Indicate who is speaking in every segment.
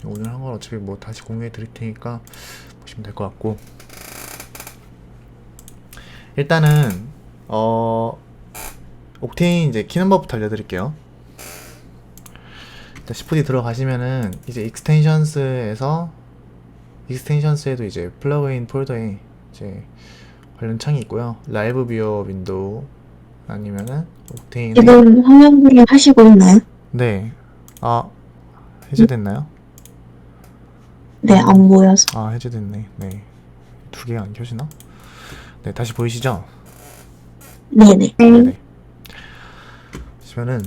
Speaker 1: 오늘 한 건 어차피 뭐 다시 공유해 드릴 테니까 보시면 될 것 같고, 일단은 옥테인 이제 키는 법부터 알려드릴게요. 일단 CFD 들어가시면은 이제 익스텐션스에도 이제 플러그인 폴더에 이제 관련 창이 있고요. 라이브 뷰어 윈도우 아니면은 옥테인의,
Speaker 2: 지금 화면 분리 하시고 있나요?
Speaker 1: 네, 아 해제됐나요?
Speaker 2: 네, 안 보여서.
Speaker 1: 해제됐네. 네, 두 개가 안 켜지나? 네, 다시 보이시죠?
Speaker 2: 네네.
Speaker 1: 네네. 보시면은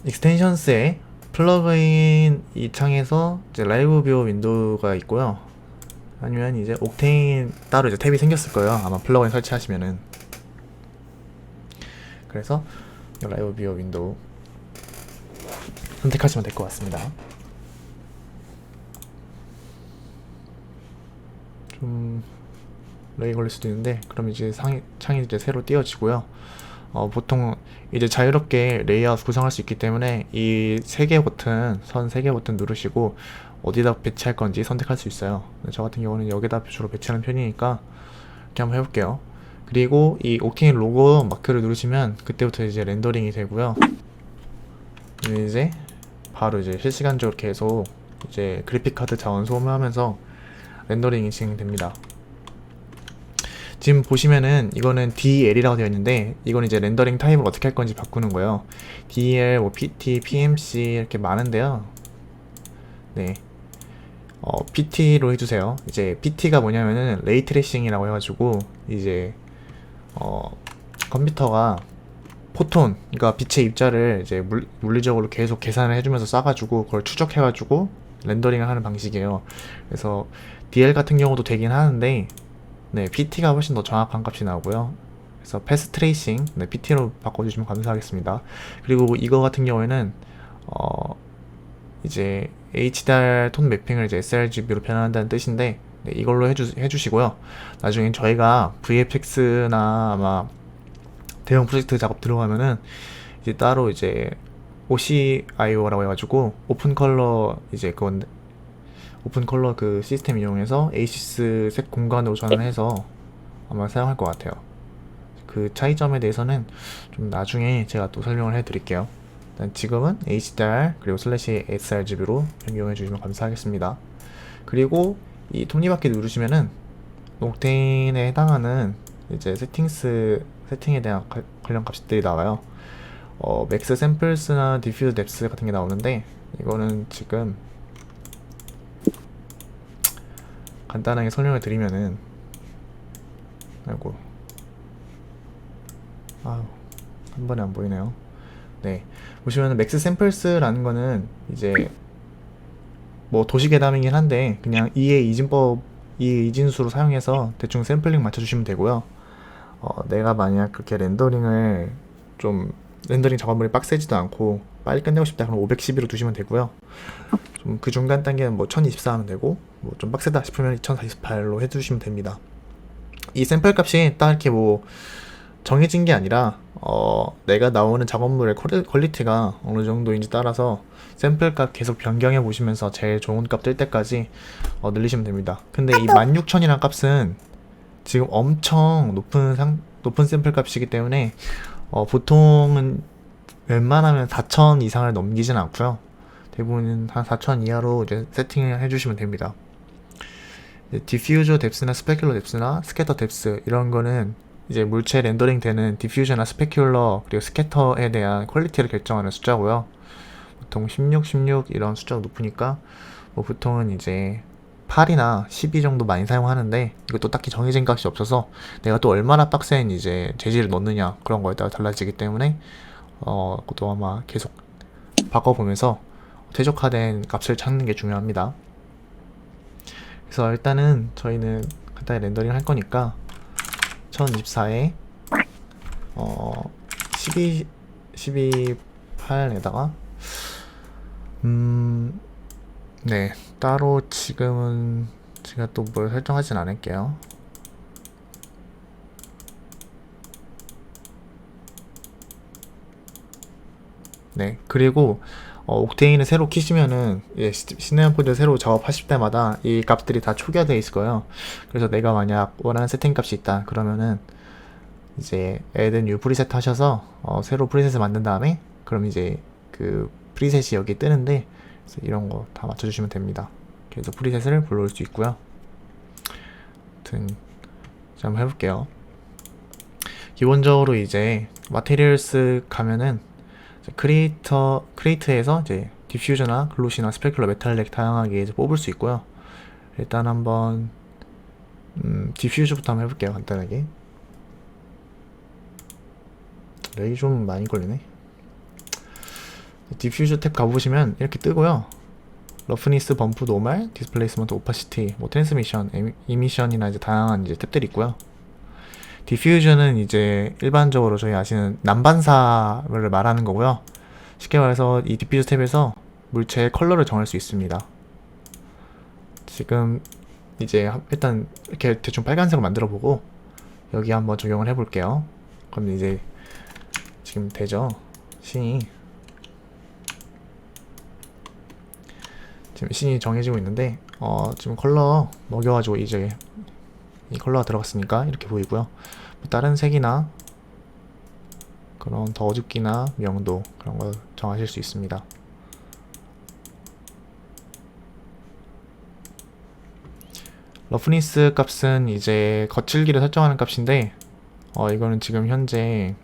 Speaker 1: 익스텐션스에 플러그인 이 창에서 이제 라이브 뷰어 윈도우가 있고요. 아니면 이제 옥테인 따로 이제 탭이 생겼을 거예요. 아마 플러그인 설치하시면은. 그래서 이 라이브 뷰어 윈도우 선택하시면 될 것 같습니다. 좀 렉이 걸릴 수도 있는데, 그럼 이제 창이 이제 새로 띄워지고요. 보통 이제 자유롭게 레이아웃 구성할 수 있기 때문에 이 세 개 버튼, 선 세 개 버튼 누르시고 어디다 배치할 건지 선택할 수 있어요. 저 같은 경우는 여기다 주로 배치하는 편이니까 이렇게 한번 해볼게요. 그리고 이 옥테인 로고 마크를 누르시면 그때부터 이제 렌더링이 되고요. 이제 바로 이제 실시간적으로 계속 이제 그래픽카드 자원 소모하면서 렌더링이 진행됩니다. 지금 보시면은 이거는 DL이라고 되어 있는데, 이건 이제 렌더링 타입을 어떻게 할 건지 바꾸는 거예요. DL, 뭐 PT, PMC 이렇게 많은데요. 네, PT로 해주세요. 이제 PT가 뭐냐면은 레이 트레이싱이라고 해가지고 이제 컴퓨터가 포톤, 그러니까 빛의 입자를 이제 물리적으로 계속 계산을 해주면서 쏴가지고 그걸 추적해가지고 렌더링을 하는 방식이에요. 그래서 DL 같은 경우도 되긴 하는데, 네, PT가 훨씬 더 정확한 값이 나오고요. 그래서 패스 트레이싱, 네, PT로 바꿔주시면 감사하겠습니다. 그리고 이거 같은 경우에는 이제 HDR 톤 매핑을 이제 sRGB로 변환한다는 뜻인데, 네, 이걸로 해주시고요. 나중에 저희가 VFX나 아마 대형 프로젝트 작업 들어가면은 이제 따로 이제 OCIO라고 해가지고 오픈 컬러, 이제 그건 오픈 컬러 그 시스템 이용해서 ASIS 색 공간으로 전환해서 아마 사용할 것 같아요. 그 차이점에 대해서는 좀 나중에 제가 또 설명을 해드릴게요. 일단 지금은 HDR 그리고 슬래시 sRGB로 변경해 주시면 감사하겠습니다. 그리고 이 톱니바퀴 누르시면은 옥테인에 해당하는 이제 세팅에 대한 관련 값들이 나와요. 맥스 샘플스나 디퓨즈 뎁스 같은 게 나오는데, 이거는 지금 간단하게 설명을 드리면은, 아이고, 한 번에 안 보이네요. 네, 보시면은 맥스 샘플스라는 거는 이제 뭐 도시계담이긴 한데 그냥 이해 이진수로 사용해서 대충 샘플링 맞춰주시면 되고요. 내가 만약 그렇게 렌더링 작업물이 빡세지도 않고 빨리 끝내고 싶다 그럼 512로 두시면 되고요. 좀 그 중간 단계는 뭐 1024 하면 되고, 뭐 좀 빡세다 싶으면 2048로 해주시면 됩니다. 이 샘플 값이 딱 이렇게 뭐 정해진 게 아니라 내가 나오는 작업물의 퀄리티가 어느 정도인지 따라서 샘플 값 계속 변경해 보시면서 제일 좋은 값 뜰 때까지 늘리시면 됩니다. 근데 이 16,000이라는 값은 지금 엄청 높은 샘플 값이기 때문에 보통은 웬만하면 4,000 이상을 넘기진 않고요. 대부분은 한 4,000 이하로 이제 세팅을 해주시면 됩니다. 디퓨저 뎁스나 스페큘러 뎁스나 스캐터 뎁스 이런 거는 이제 물체 렌더링 되는 디퓨저나 스페큘러 그리고 스캐터에 대한 퀄리티를 결정하는 숫자고요. 보통 16, 16 이런 숫자가 높으니까 뭐 보통은 이제 8이나 12 정도 많이 사용하는데, 이것도 딱히 정해진 값이 없어서 내가 또 얼마나 빡센 이제 재질을 넣느냐 그런 거에 따라 달라지기 때문에 그것도 아마 계속 바꿔보면서 최적화된 값을 찾는 게 중요합니다. 그래서 일단은 저희는 간단히 렌더링 할 거니까 1024에 12 8에다가 네, 따로 지금은 제가 또 뭘 설정하진 않을게요. 네, 그리고 옥테인을 새로 키시면은 시네마 포드 새로 작업하실 때마다 이 값들이 다 초기화되어 있을 거예요. 그래서 내가 만약 원하는 세팅 값이 있다 그러면은 이제 add new preset 하셔서 새로 프리셋을 만든 다음에 그럼 이제 그 프리셋이 여기 뜨는데 그래서 이런 거 다 맞춰주시면 됩니다. 그래서 프리셋을 불러올 수 있고요. 아무튼 자, 한번 해볼게요. 기본적으로 이제 마테리얼스 가면은 크리에이트에서 이제 디퓨저나 글로시나 스페큘러 메탈릭 다양하게 이제 뽑을 수 있고요. 일단 한번 디퓨저부터 한번 해볼게요. 간단하게. 렉이 좀 많이 걸리네. 디퓨저 탭 가보시면 이렇게 뜨고요. 러프니스, 범프, 노말, 디스플레이스먼트, 오파시티, 뭐 트랜스미션, 이미션이나 이제 다양한 이제 탭들이 있고요. 디퓨저는 이제 일반적으로 저희 아시는 난반사를 말하는 거고요. 쉽게 말해서 이 디퓨저 탭에서 물체의 컬러를 정할 수 있습니다. 지금 이제 일단 이렇게 대충 빨간색으로 만들어 보고 여기 한번 적용을 해 볼게요. 그럼 이제 지금 되죠? 씬이 지금 씬이 정해지고 있는데 지금 컬러 먹여가지고 이제 이 컬러가 들어갔으니까 이렇게 보이고요. 뭐 다른 색이나 그런 더 어둡기나 명도 그런 거 정하실 수 있습니다. 러프니스 값은 이제 거칠기를 설정하는 값인데 이거는 지금 현재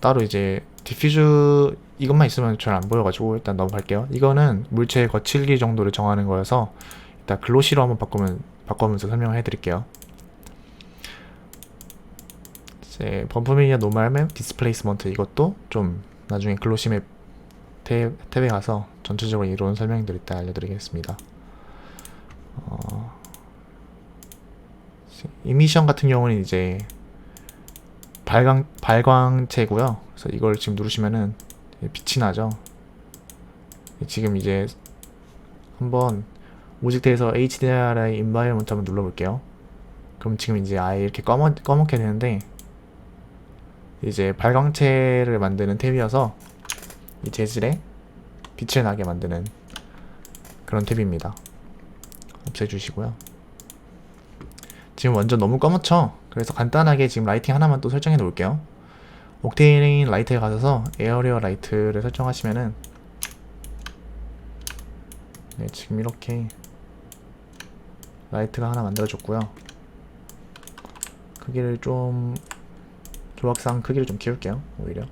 Speaker 1: 따로 이제 디퓨즈 이것만 있으면 잘 안 보여가지고 일단 넘어갈게요. 이거는 물체의 거칠기 정도를 정하는 거여서 일단 글로시로 한번 바꿔면서 설명을 해드릴게요. 이제 범프미디어 노멀 맵 디스플레이스먼트 이것도 좀 나중에 글로시 맵 탭에 가서 전체적으로 이론 설명들을 이따 알려드리겠습니다. 이미션 같은 경우는 이제 발광체고요. 그래서 이걸 지금 누르시면은 빛이 나죠. 지금 이제 한번 오직트에서 HDRI 인바이러먼트 한번 눌러볼게요. 그럼 지금 이제 아예 이렇게 검게 되는데 이제 발광체를 만드는 탭이어서 이 재질에 빛을 나게 만드는 그런 탭입니다. 없애주시고요. 지금 완전 너무 검었죠? 그래서 간단하게 지금 라이팅 하나만 또 설정해 놓을게요. 옥테인 라이트에 가셔서 에어리어 라이트를 설정하시면은 네, 지금 이렇게 라이트가 하나 만들어졌고요. 크기를 좀 조각상 크기를 좀 키울게요. 오히려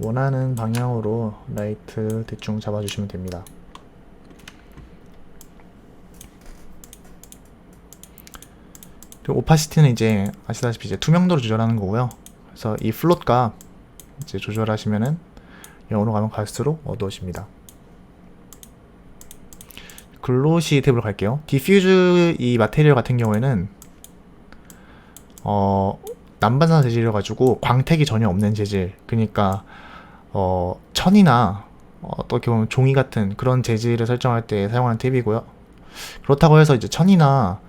Speaker 1: 원하는 방향으로 라이트 대충 잡아주시면 됩니다. 그리고 오파시티는 이제 아시다시피 이제 투명도를 조절하는 거고요. 그래서 이 플롯 값 이제 조절하시면은 0으로 가면 갈수록 어두워집니다. 글로시 탭으로 갈게요. 디퓨즈 이 마테리얼 같은 경우에는 난반사 재질이라 가지고 광택이 전혀 없는 재질. 그러니까 천이나 어떻게 보면 종이 같은 그런 재질을 설정할 때 사용하는 탭이고요. 그렇다고 해서 이제 천이나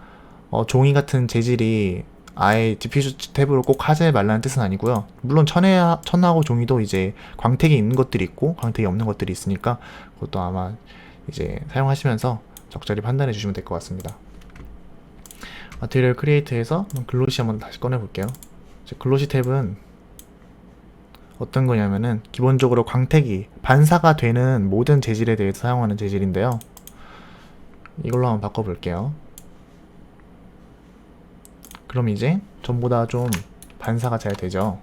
Speaker 1: 종이 같은 재질이 아예 디퓨저 탭으로 꼭 하지 말라는 뜻은 아니고요. 물론 천하고 종이도 이제 광택이 있는 것들이 있고 광택이 없는 것들이 있으니까 그것도 아마 이제 사용하시면서 적절히 판단해 주시면 될 것 같습니다. 마테리얼 크리에이트에서 글로시 한번 다시 꺼내 볼게요. 글로시 탭은 어떤 거냐면은 기본적으로 광택이 반사가 되는 모든 재질에 대해서 사용하는 재질인데요. 이걸로 한번 바꿔 볼게요. 그럼 이제 전보다 좀 반사가 잘 되죠.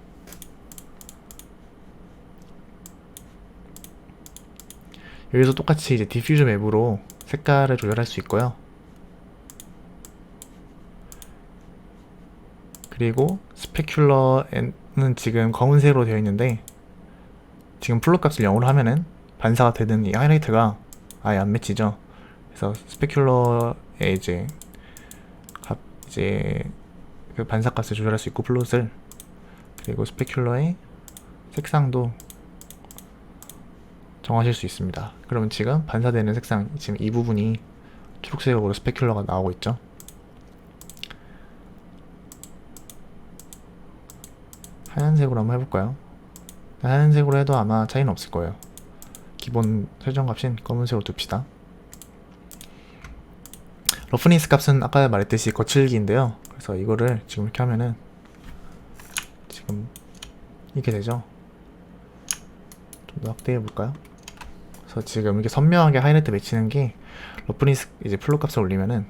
Speaker 1: 여기서 똑같이 이제 디퓨저 맵으로 색깔을 조절할 수 있고요. 그리고 스페큘러는 지금 검은색으로 되어 있는데 지금 플롯 값을 0으로 하면은 반사가 되는 이 하이라이트가 아예 안 맺히죠. 그래서 스페큘러에 이제 그 반사 값을 조절할 수 있고 플롯을, 그리고 스페큘러의 색상도 정하실 수 있습니다. 그러면 지금 반사되는 색상, 지금 이 부분이 초록색으로 스페큘러가 나오고 있죠. 하얀색으로 한번 해볼까요? 하얀색으로 해도 아마 차이는 없을 거예요. 기본 설정값인 검은색으로 둡시다. 러프니스 값은 아까 말했듯이 거칠기인데요. 그래서 이거를 지금 이렇게 하면은 지금 이렇게 되죠. 좀 더 확대해 볼까요? 그래서 지금 이렇게 선명하게 하이라이트 맺히는 게 러프니스 이제 플롯 값을 올리면은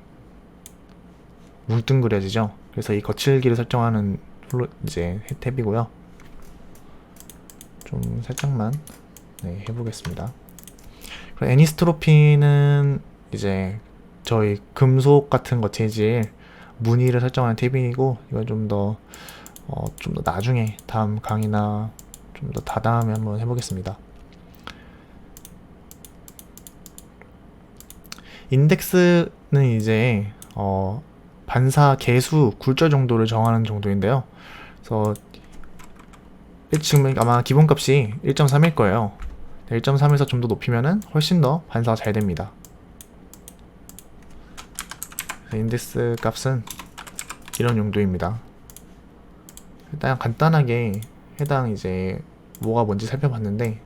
Speaker 1: 뭉뚱그려지죠. 그래서 이 거칠기를 설정하는 플롯 이제 탭이고요. 좀 살짝만 해보겠습니다. 그리고 애니스트로피는 이제 저희 금속 같은 거 재질 무늬를 설정하는 탭이고, 이건 좀 더 나중에 다음 강의나 좀 더 다다음에 한번 해보겠습니다. 인덱스는 이제 반사 개수 굴절 정도를 정하는 정도인데요. 그래서 지금 아마 기본값이 1.3일 거예요. 1.3에서 좀 더 높이면은 훨씬 더 반사가 잘 됩니다. 인덱스 값은 이런 용도입니다. 일단 간단하게 해당 이제 뭐가 뭔지 살펴봤는데,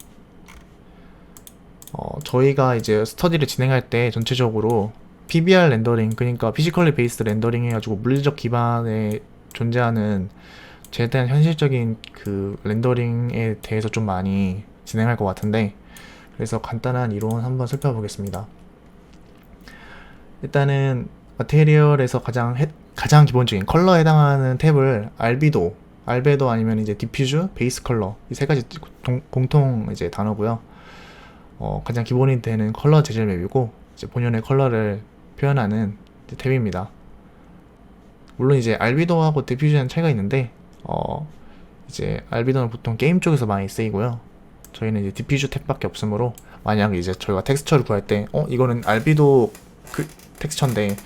Speaker 1: 저희가 이제 스터디를 진행할 때 전체적으로 PBR 렌더링, 그러니까 피지컬리 베이스 렌더링 해가지고 물리적 기반에 존재하는 최대한 현실적인 그 렌더링에 대해서 좀 많이 진행할 것 같은데, 그래서 간단한 이론 한번 살펴보겠습니다. 일단은 마테리얼에서 가장 기본적인 컬러에 해당하는 탭을 알베도 아니면 이제 디퓨즈, 베이스 컬러, 이 세 가지 공통 이제 단어고요. 가장 기본이 되는 컬러 재질 맵이고, 이제 본연의 컬러를 표현하는 이제 탭입니다. 물론 이제 알비도하고 디퓨즈는 차이가 있는데, 이제 알비도는 보통 게임 쪽에서 많이 쓰이고요. 저희는 이제 디퓨즈 탭밖에 없으므로, 만약 이제 저희가 텍스처를 구할 때 이거는 알비도 그 텍스처인데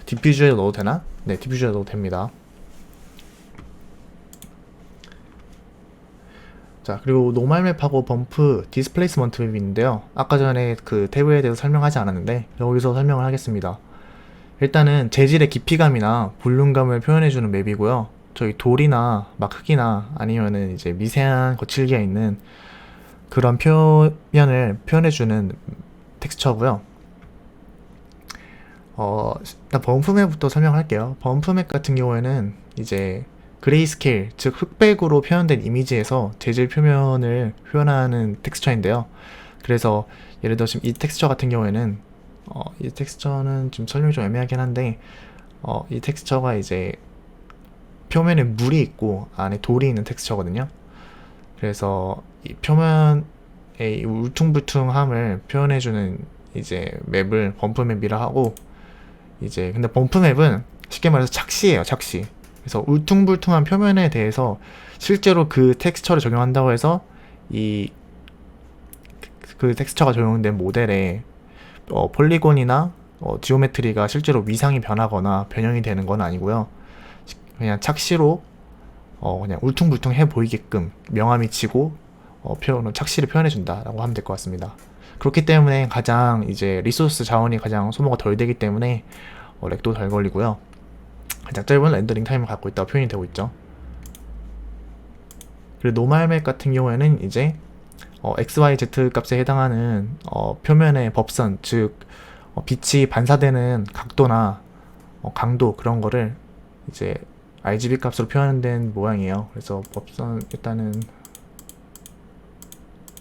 Speaker 1: 디퓨즈에 넣어도 되나? 네, 디퓨즈에 넣어도 됩니다. 자, 그리고 노멀 맵하고 범프, 디스플레이스먼트 맵이 있는데요. 아까 전에 그 탭에 대해서 설명하지 않았는데 여기서 설명을 하겠습니다. 일단은 재질의 깊이감이나 볼륨감을 표현해주는 맵이고요. 저희 돌이나 막 흙이나 아니면은 이제 미세한 거칠기가 있는 그런 표면을 표현해주는 텍스처고요. 일단 범프맵부터 설명할게요. 범프맵 같은 경우에는 이제 그레이스케일, 즉 흑백으로 표현된 이미지에서 재질 표면을 표현하는 텍스처인데요. 그래서 예를 들어 지금 이 텍스처 같은 경우에는 이 텍스처는 지금 설명이 좀 애매하긴 한데, 이 텍스처가 이제 표면에 물이 있고 안에 돌이 있는 텍스처거든요. 그래서 이 표면의 이 울퉁불퉁함을 표현해주는 이제 맵을 범프맵이라 하고, 이제 근데 범프맵은 쉽게 말해서 착시예요, 착시. 그래서 울퉁불퉁한 표면에 대해서 실제로 그 텍스처를 적용한다고 해서 그 텍스처가 적용된 모델에 폴리곤이나 지오메트리가 실제로 위상이 변하거나 변형이 되는 건 아니고요. 그냥 착시로 그냥 울퉁불퉁해 보이게끔 명암이 치고 착시를 표현해준다라고 하면 될 것 같습니다. 그렇기 때문에 가장 이제 리소스 자원이 가장 소모가 덜 되기 때문에 렉도 덜 걸리고요. 가장 짧은 렌더링 타임을 갖고 있다고 표현이 되고 있죠. 그리고 노멀 맵 같은 경우에는 이제 XYZ 값에 해당하는 표면의 법선, 즉 빛이 반사되는 각도나 강도, 그런 거를 이제 RGB 값으로 표현된 모양이에요. 그래서 법선 일단은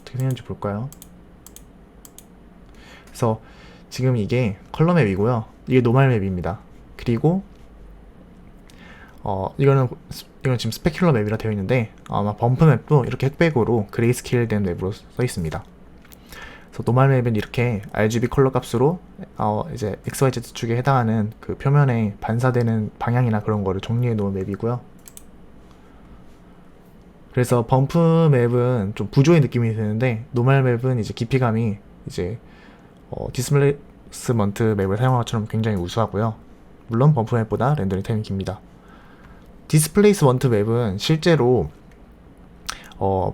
Speaker 1: 어떻게 생겼는지 볼까요? 그래서 지금 이게 컬러 맵이고요. 이게 노멀 맵입니다. 그리고 이거는 지금 스페큘러 맵이라 되어 있는데, 아마 범프 맵도 이렇게 흑백으로 그레이스케일 된 맵으로 써 있습니다. 그래서 노멀 맵은 이렇게 RGB 컬러 값으로 이제 XYZ 축에 해당하는 그 표면에 반사되는 방향이나 그런 거를 정리해 놓은 맵이고요. 그래서 범프 맵은 좀 부조의 느낌이 드는데, 노멀 맵은 이제 깊이감이 이제 디스플레이스먼트 맵을 사용한 것처럼 굉장히 우수하고요. 물론 범프 맵보다 렌더링 타임이 깁니다. 디스플레이스먼트 맵은 실제로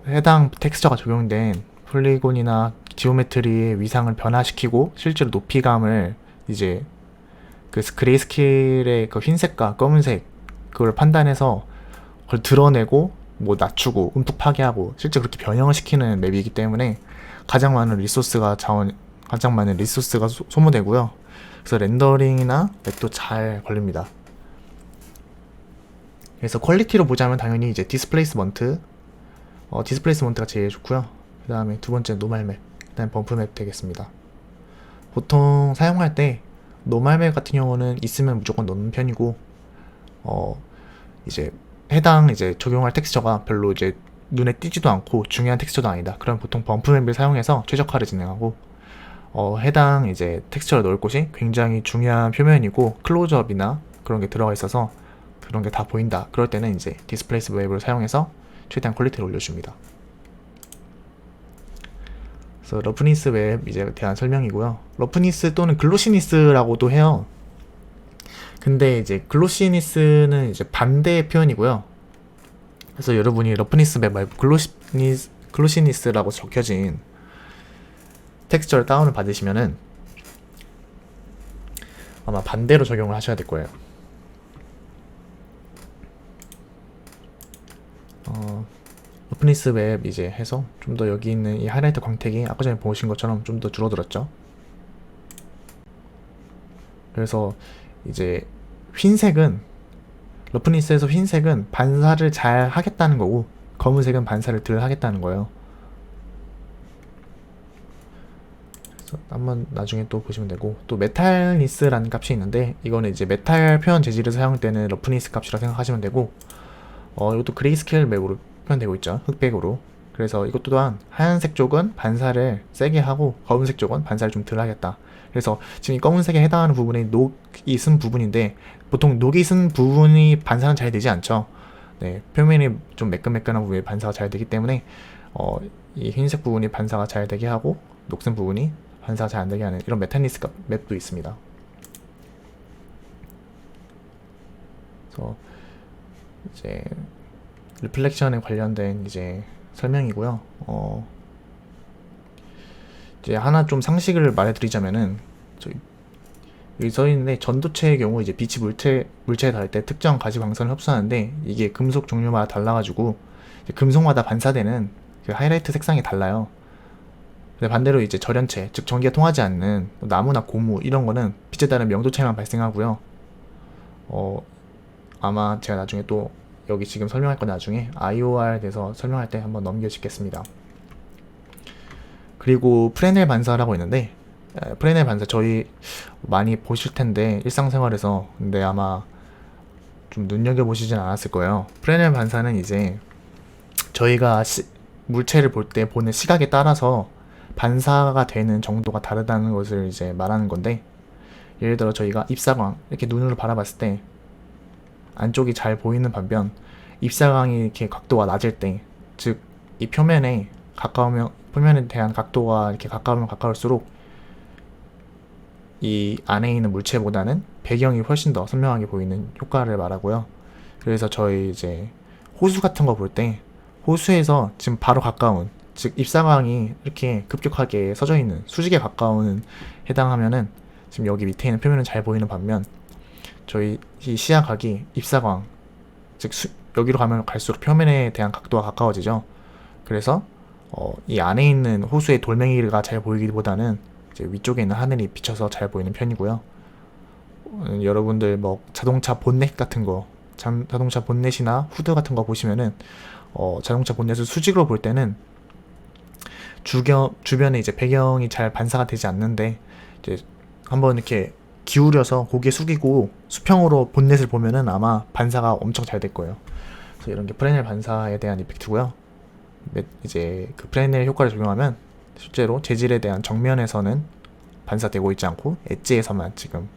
Speaker 1: 해당 텍스처가 적용된 폴리곤이나 지오메트리의 위상을 변화시키고 실제로 높이감을 이제 그 그레이스케일의 그 흰색과 검은색 그걸 판단해서 그걸 드러내고 뭐 낮추고 움푹 파괴하고 실제 그렇게 변형을 시키는 맵이기 때문에 가장 많은 리소스가 소모되고요. 그래서 렌더링이나 맵도 잘 걸립니다. 그래서 퀄리티로 보자면 당연히 이제 디스플레이스먼트가 제일 좋고요. 그 다음에 두 번째 노멀맵, 그 다음에 범프맵 되겠습니다. 보통 사용할 때 노멀맵 같은 경우는 있으면 무조건 넣는 편이고, 이제 해당 이제 적용할 텍스처가 별로 이제 눈에 띄지도 않고 중요한 텍스처도 아니다. 그럼 보통 범프맵을 사용해서 최적화를 진행하고, 해당 이제 텍스처를 넣을 곳이 굉장히 중요한 표면이고 클로즈업이나 그런 게 들어가 있어서 그런 게 다 보인다. 그럴 때는 이제 디스플레이스 웹을 사용해서 최대한 퀄리티를 올려줍니다. 그래서 러프니스 웹 이제 대한 설명이고요. 러프니스 또는 글로시니스라고도 해요. 근데 이제 글로시니스는 이제 반대의 표현이고요. 그래서 여러분이 러프니스 맵 말고 글로시니스라고 적혀진 텍스처를 다운을 받으시면은 아마 반대로 적용을 하셔야 될 거예요. 러프니스 맵 이제 해서 좀 더 여기 있는 이 하이라이트 광택이 아까 전에 보신 것처럼 좀 더 줄어들었죠. 그래서 이제 흰색은 러프니스에서 흰색은 반사를 잘 하겠다는 거고 검은색은 반사를 덜 하겠다는 거예요. 그래서 한번 나중에 또 보시면 되고, 또 메탈니스라는 값이 있는데 이거는 이제 메탈 표현 재질을 사용할 때는 러프니스 값이라고 생각하시면 되고, 이것도 그레이스케일 맵으로 표현되고 있죠. 흑백으로. 그래서 이것 또한 하얀색 쪽은 반사를 세게 하고 검은색 쪽은 반사를 좀 덜 하겠다. 그래서 지금 이 검은색에 해당하는 부분이 녹이 쓴 부분인데 보통 녹이 쓴 부분이 반사는 잘 되지 않죠. 네, 표면이 좀 매끈매끈한 부분이 반사가 잘 되기 때문에 이 흰색 부분이 반사가 잘 되게 하고 녹슨 부분이 반사가 잘 안 되게 하는 이런 메탈리스 맵도 있습니다. 그래서 이제 리플렉션에 관련된 이제 설명이고요. 이제 하나 좀 상식을 말해드리자면은 여기 써있는데 전도체의 경우 이제 빛이 물체에 닿을 때 특정 가시광선을 흡수하는데 이게 금속 종류마다 달라가지고 금속마다 반사되는 그 하이라이트 색상이 달라요. 근데 반대로 이제 절연체, 즉 전기가 통하지 않는 나무나 고무 이런 거는 빛에 따른 명도 차이만 발생하고요. 아마 제가 나중에 또 여기 지금 설명할 건 나중에 IOR에 대해서 설명할 때 한번 넘겨짚겠습니다. 그리고 프레넬 반사라고 있는데 프레넬 반사 저희 많이 보실 텐데 일상생활에서, 근데 아마 좀 눈여겨보시진 않았을 거예요. 프레넬 반사는 이제 저희가 물체를 볼 때 보는 시각에 따라서 반사가 되는 정도가 다르다는 것을 이제 말하는 건데, 예를 들어 저희가 입사광 이렇게 눈으로 바라봤을 때 안쪽이 잘 보이는 반면 입사광이 이렇게 각도가 낮을 때, 즉 이 표면에 대한 각도가 이렇게 가까우면 가까울수록 이 안에 있는 물체보다는 배경이 훨씬 더 선명하게 보이는 효과를 말하고요. 그래서 저희 이제 호수 같은 거 볼 때 호수에서 지금 바로 가까운, 즉 입사광이 이렇게 급격하게 서져 있는 수직에 가까운 해당하면은 지금 여기 밑에 있는 표면은 잘 보이는 반면 저희 이 시야각이 입사광, 즉 여기로 가면 갈수록 표면에 대한 각도가 가까워지죠. 그래서 이 안에 있는 호수의 돌멩이가 잘 보이기보다는 이제 위쪽에 있는 하늘이 비쳐서 잘 보이는 편이고요. 여러분들 뭐 자동차 본넷 같은 거, 자동차 본넷이나 후드 같은 거 보시면은 자동차 본넷을 수직으로 볼 때는 주변에 이제 배경이 잘 반사가 되지 않는데 이제 한번 이렇게 기울여서 고개 숙이고 수평으로 본넷을 보면은 아마 반사가 엄청 잘 될 거예요. 그래서 이런 게 프레넬 반사에 대한 이펙트고요. 이제 그 프레넬 효과를 적용하면 실제로 재질에 대한 정면에서는 반사되고 있지 않고 엣지에서만 지금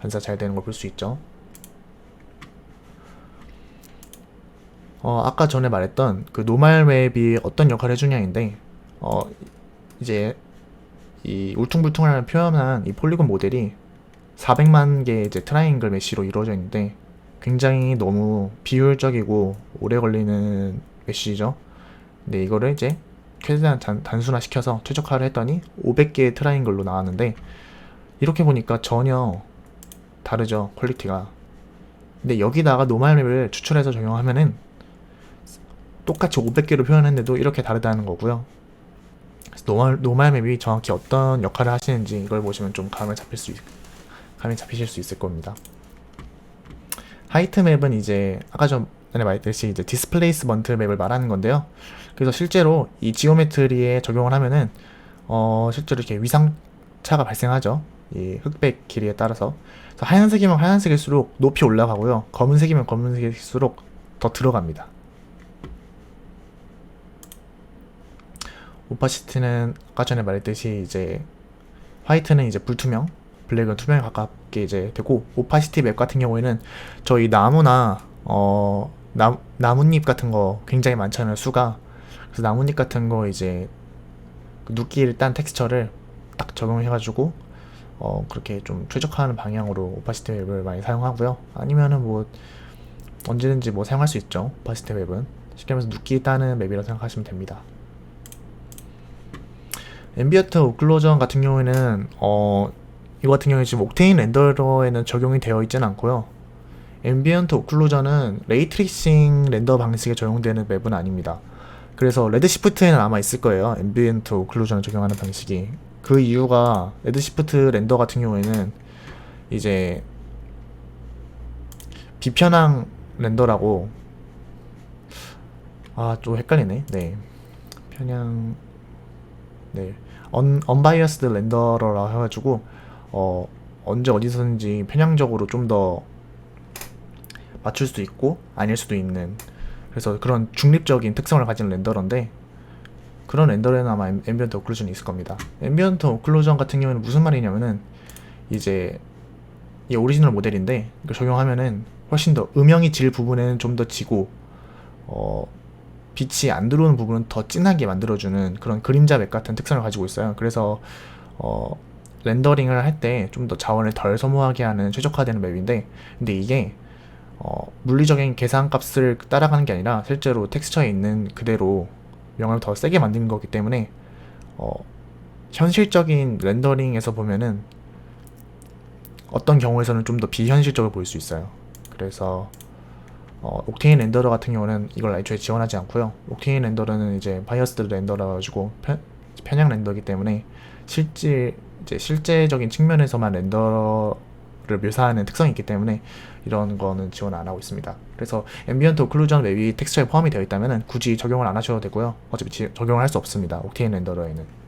Speaker 1: 반사 잘 되는 걸 볼 수 있죠. 아까 전에 말했던 그 노멀 맵이 어떤 역할을 해주냐인데, 이제 이 울퉁불퉁을 표현한 이 폴리곤 모델이 400만 개의 이제 트라이앵글 메쉬로 이루어져 있는데 굉장히 너무 비효율적이고 오래 걸리는 메쉬죠. 근데 이거를 이제 최대한 단순화 시켜서 최적화를 했더니 500개의 트라이앵글로 나왔는데, 이렇게 보니까 전혀 다르죠, 퀄리티가. 근데 여기다가 노멀맵을 추출해서 적용하면은 똑같이 500개로 표현했는데도 이렇게 다르다는 거고요. 그래서 노멀맵이 정확히 어떤 역할을 하시는지 이걸 보시면 좀 감이 잡히실 수 있을 겁니다. 하이트 맵은 이제 아까 전에 말했듯이 이제 디스플레이스먼트 맵을 말하는 건데요. 그래서 실제로 이 지오메트리에 적용을 하면은 실제로 이렇게 위상차가 발생하죠. 이 흑백 길이에 따라서. 그래서 하얀색이면 하얀색일수록 높이 올라가고요. 검은색이면 검은색일수록 더 들어갑니다. 오파시티는 아까 전에 말했듯이 이제 화이트는 이제 불투명, 블랙은 투명에 가깝게 이제 되고, 오파시티 맵 같은 경우에는 저희 나무나 나뭇잎 같은 거 굉장히 많잖아요, 수가. 그래서 나뭇잎 같은 거 이제 그 눕기를 딴 텍스처를 딱 적용해가지고 그렇게 좀 최적화하는 방향으로 오파시티 맵을 많이 사용하고요. 아니면은 뭐 언제든지 뭐 사용할 수 있죠, 오파시티 맵은. 쉽게 말해서 눕기 따는 맵이라고 생각하시면 됩니다. 앰비언트 오클루전 같은 경우에는 이거 같은 경우에 지금 옥테인 렌더러에는 적용이 되어 있지는 않고요. 앰비언트 오클루전은 레이트레이싱 렌더 방식에 적용되는 맵은 아닙니다. 그래서 레드시프트에는 아마 있을 거예요, 앰비언트 오클루전을 적용하는 방식이. 그 이유가 레드시프트 렌더 같은 경우에는 이제 비편향 렌더라고, 좀 헷갈리네. 네, 편향, 네, 언바이어스드 렌더러라 해가지고 언제 어디서든지 편향적으로 좀 더 맞출 수 있고 아닐 수도 있는, 그래서 그런 중립적인 특성을 가진 렌더러인데, 그런 렌더에는 아마 앰비언트 오클루전이 있을 겁니다. 앰비언트 오클루전 같은 경우는 무슨 말이냐면은 이제 이 오리지널 모델인데 이거 적용하면은 훨씬 더 음영이 질 부분에는 좀 더 지고 빛이 안 들어오는 부분은 더 진하게 만들어주는 그런 그림자 맵 같은 특성을 가지고 있어요. 그래서 렌더링을 할 때 좀 더 자원을 덜 소모하게 하는 최적화되는 맵인데, 근데 이게 물리적인 계산값을 따라가는 게 아니라 실제로 텍스처에 있는 그대로 명을 더 세게 만드는 거기 때문에 현실적인 렌더링에서 보면은 어떤 경우에서는 좀 더 비현실적으로 보일 수 있어요. 그래서 옥테인 렌더러 같은 경우는 이걸 애초에 지원하지 않고요. 옥테인 렌더러는 이제 바이어스드 렌더라 가지고 편향 렌더이기 때문에 실제적인 측면에서만 렌더를 묘사하는 특성이 있기 때문에 이런 거는 지원 안 하고 있습니다. 그래서 앰비언트 오클루전 맵이 텍스처에 포함이 되어 있다면 굳이 적용을 안 하셔도 되고요. 어차피 적용을 할 수 없습니다, 옥테인 렌더러에는.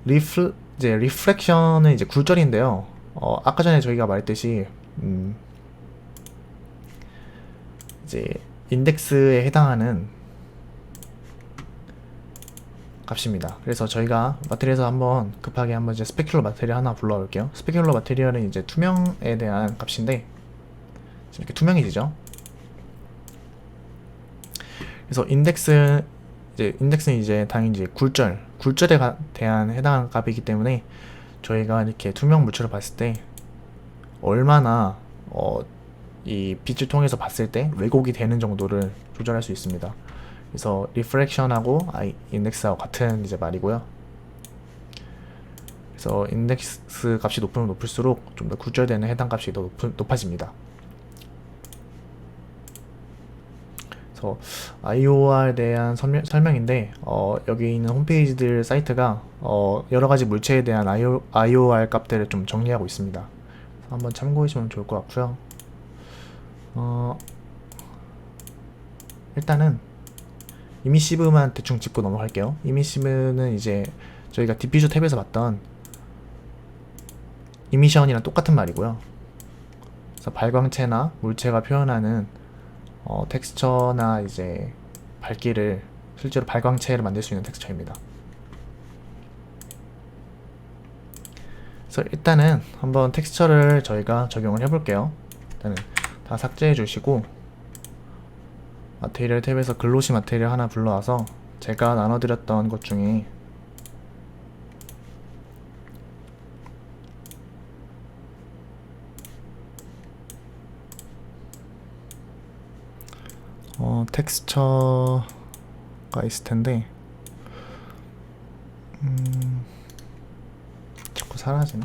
Speaker 1: 리프렉션은 이제 굴절인데요. 아까 전에 저희가 말했듯이 이제 인덱스에 해당하는 값입니다. 그래서 저희가 마테리얼에서 한번 급하게 한번 이제 스페큘러 마테리얼 하나 불러올게요. 스페큘러 마테리얼은 이제 투명에 대한 값인데 지금 이렇게 투명해지죠. 그래서 인덱스는 이제 당연히 이제 굴절에 대한 해당하는 값이기 때문에 저희가 이렇게 투명 물체를 봤을 때 얼마나 이 빛을 통해서 봤을 때 왜곡이 되는 정도를 조절할 수 있습니다. 그래서 리프렉션하고 인덱스하고 같은 이제 말이고요. 그래서 인덱스 값이 높으면 높을수록 좀 더 굴절되는 해당 값이 더 높아집니다. 그래서 IOR에 대한 설명인데 여기 있는 홈페이지들 사이트가 여러 가지 물체에 대한 IOR 값들을 좀 정리하고 있습니다. 한번 참고하시면 좋을 것 같고요. 일단은 이미시브만 대충 짚고 넘어갈게요. 이미시브는 이제 저희가 디퓨저 탭에서 봤던 이미션이랑 똑같은 말이고요. 그래서 발광체나 물체가 표현하는 텍스처나 이제 밝기를 실제로 발광체를 만들 수 있는 텍스처입니다. 그래서 일단은 한번 텍스처를 저희가 적용을 해볼게요. 일단은 다 삭제해 주시고 마테리얼 탭에서 글로시 마테리얼 하나 불러와서 제가 나눠드렸던 것 중에 텍스처가 있을 텐데 자꾸 사라지네.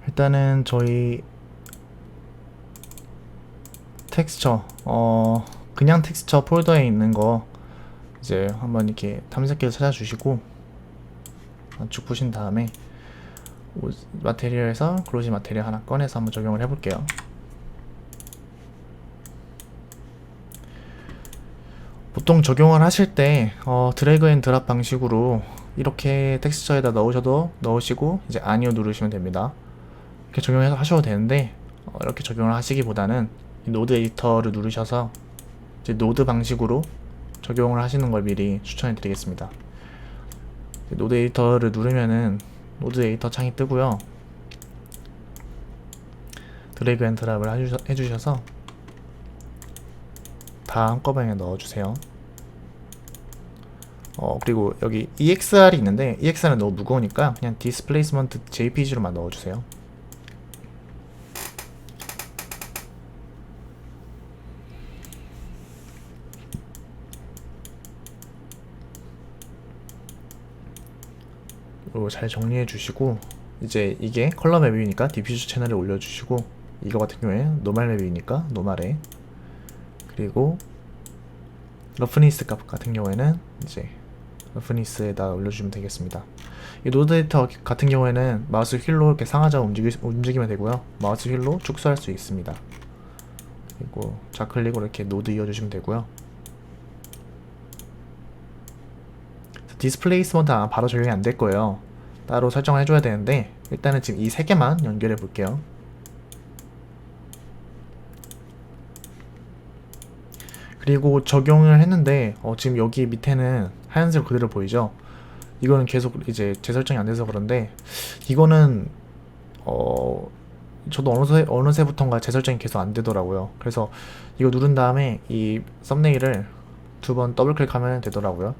Speaker 1: 일단은 저희 텍스처 그냥 텍스처 폴더에 있는 거 이제 한번 이렇게 탐색기를 찾아주시고 쭉 보신 다음에 마테리얼에서 글로시 마테리얼 하나 꺼내서 한번 적용을 해볼게요. 보통 적용을 하실 때 드래그 앤 드랍 방식으로 이렇게 텍스처에다 넣으시고 이제 아니오 누르시면 됩니다. 이렇게 적용해서 하셔도 되는데 이렇게 적용을 하시기보다는 이 노드 에디터를 누르셔서 이제 노드 방식으로 적용을 하시는 걸 미리 추천해 드리겠습니다. 노드 에디터를 누르면은 노드 에디터 창이 뜨고요. 드래그 앤 드랍을 해주셔서 다 한꺼번에 넣어주세요. 그리고 여기 EXR이 있는데 EXR은 너무 무거우니까 그냥 디스플레이스먼트 JPG로만 넣어주세요. 잘 정리해 주시고 이제 이게 컬러 맵이니까 디퓨즈 채널에 올려주시고 이거 같은 경우에 노멀 맵이니까 노멀에 그리고 러프니스 값 같은 경우에는 이제 러프니스에다 올려주시면 되겠습니다. 이 노드 에디터 같은 경우에는 마우스 휠로 이렇게 상하좌우 움직이면 되고요. 마우스 휠로 축소할 수 있습니다. 그리고 좌클릭으로 이렇게 노드 이어주시면 되고요. 디스플레이스먼트 아마 바로 적용이 안 될 거예요. 따로 설정을 해줘야 되는데 일단은 지금 이 세 개만 연결해 볼게요. 그리고 적용을 했는데 지금 여기 밑에는 하얀색 그대로 보이죠? 이거는 계속 이제 재설정이 안 돼서 그런데 이거는 저도 어느새부턴가 재설정이 계속 안 되더라고요. 그래서 이거 누른 다음에 이 썸네일을 2번 더블 클릭하면 되더라고요.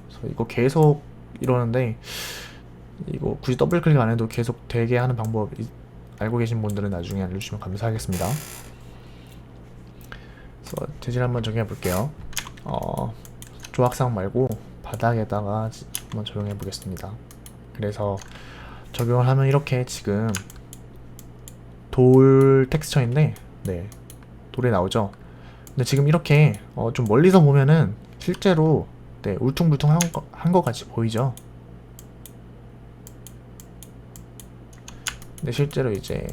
Speaker 1: 그래서 이거 계속 이러는데 이거 굳이 더블 클릭 안 해도 계속 되게 하는 방법 알고 계신 분들은 나중에 알려주시면 감사하겠습니다. 그래서 재질 한번 적용해 볼게요. 조각상 말고 바닥에다가 한번 적용해 보겠습니다. 그래서 적용을 하면 이렇게 지금 돌 텍스처인데 네 돌에 나오죠. 근데 지금 이렇게 좀 멀리서 보면은 실제로 네 울퉁불퉁한 거 같이 보이죠. 근데 실제로 이제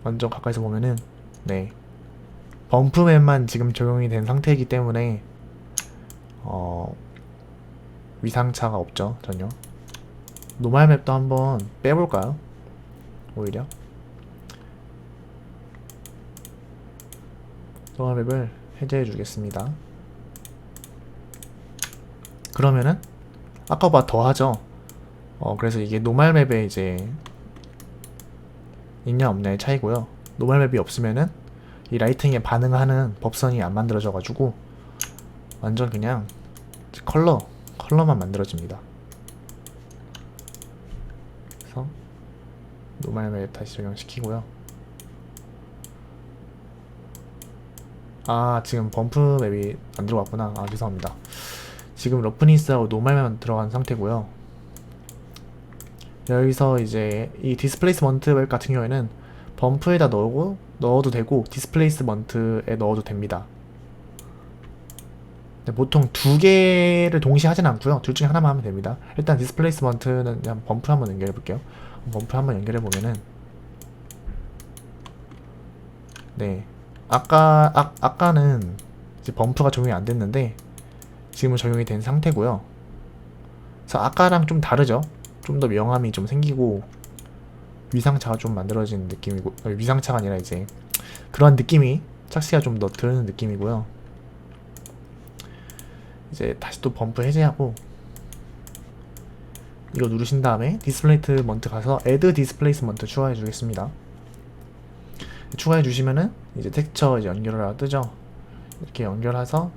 Speaker 1: 완전 가까이서 보면은 네 범프맵만 지금 적용이 된 상태이기 때문에 위상차가 없죠. 전혀. 노멀 맵도 한번 빼볼까요? 오히려 노멀 맵을 해제해 주겠습니다. 그러면은 아까보다 더 하죠. 그래서 이게 노멀 맵에 이제 있냐 없냐의 차이고요. 노멀 맵이 없으면은 이 라이팅에 반응하는 법선이 안 만들어져 가지고 완전 그냥 컬러만 만들어집니다. 그래서 노멀 맵 다시 적용시키고요. 지금 범프 맵이 안 들어갔구나. 죄송합니다. 지금 러프니스하고 노멀 맵만 들어간 상태고요. 여기서 이제 이 디스플레이스먼트 맵 같은 경우에는 범프에다 넣어도 되고 디스플레이스먼트에 넣어도 됩니다. 보통 두 개를 동시에 하진 않고요. 둘 중에 하나만 하면 됩니다. 일단 디스플레이스먼트는 그냥 범프 한번 연결해 볼게요. 범프 한번 연결해 보면은 네 아까는 이제 범프가 적용이 안 됐는데 지금은 적용이 된 상태고요. 그래서 아까랑 좀 다르죠. 좀 더 명암이 좀 생기고 위상차가 좀 만들어진 느낌이고 위상차가 아니라 이제 그런 느낌이 착시가 좀 더 드는 느낌이고요. 이제 다시 또 범프 해제하고 이거 누르신 다음에 디스플레이스먼트 가서 Add 디스플레이스먼트 추가해 주겠습니다. 추가해 주시면은 이제 텍스처 이제 연결하라 뜨죠. 이렇게 연결해서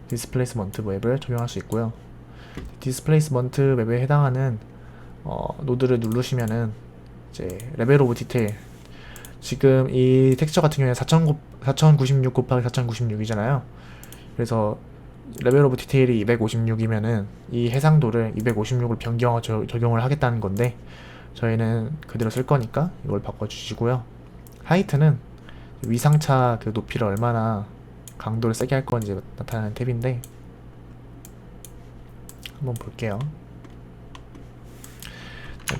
Speaker 1: 디스플레이스먼트 맵을 적용할 수 있고요. 디스플레이스먼트 맵에 해당하는 노드를 누르시면은 이제 레벨 오브 디테일, 지금 이 텍스처 같은 경우에 4096 곱하기 4096이잖아요. 그래서 레벨 오브 디테일이 256이면은 이 해상도를 256을 변경 적용을 하겠다는 건데, 저희는 그대로 쓸 거니까 이걸 바꿔주시고요. 하이트는 위상차 그 높이를 얼마나 강도를 세게 할 건지 나타나는 탭인데, 한번 볼게요.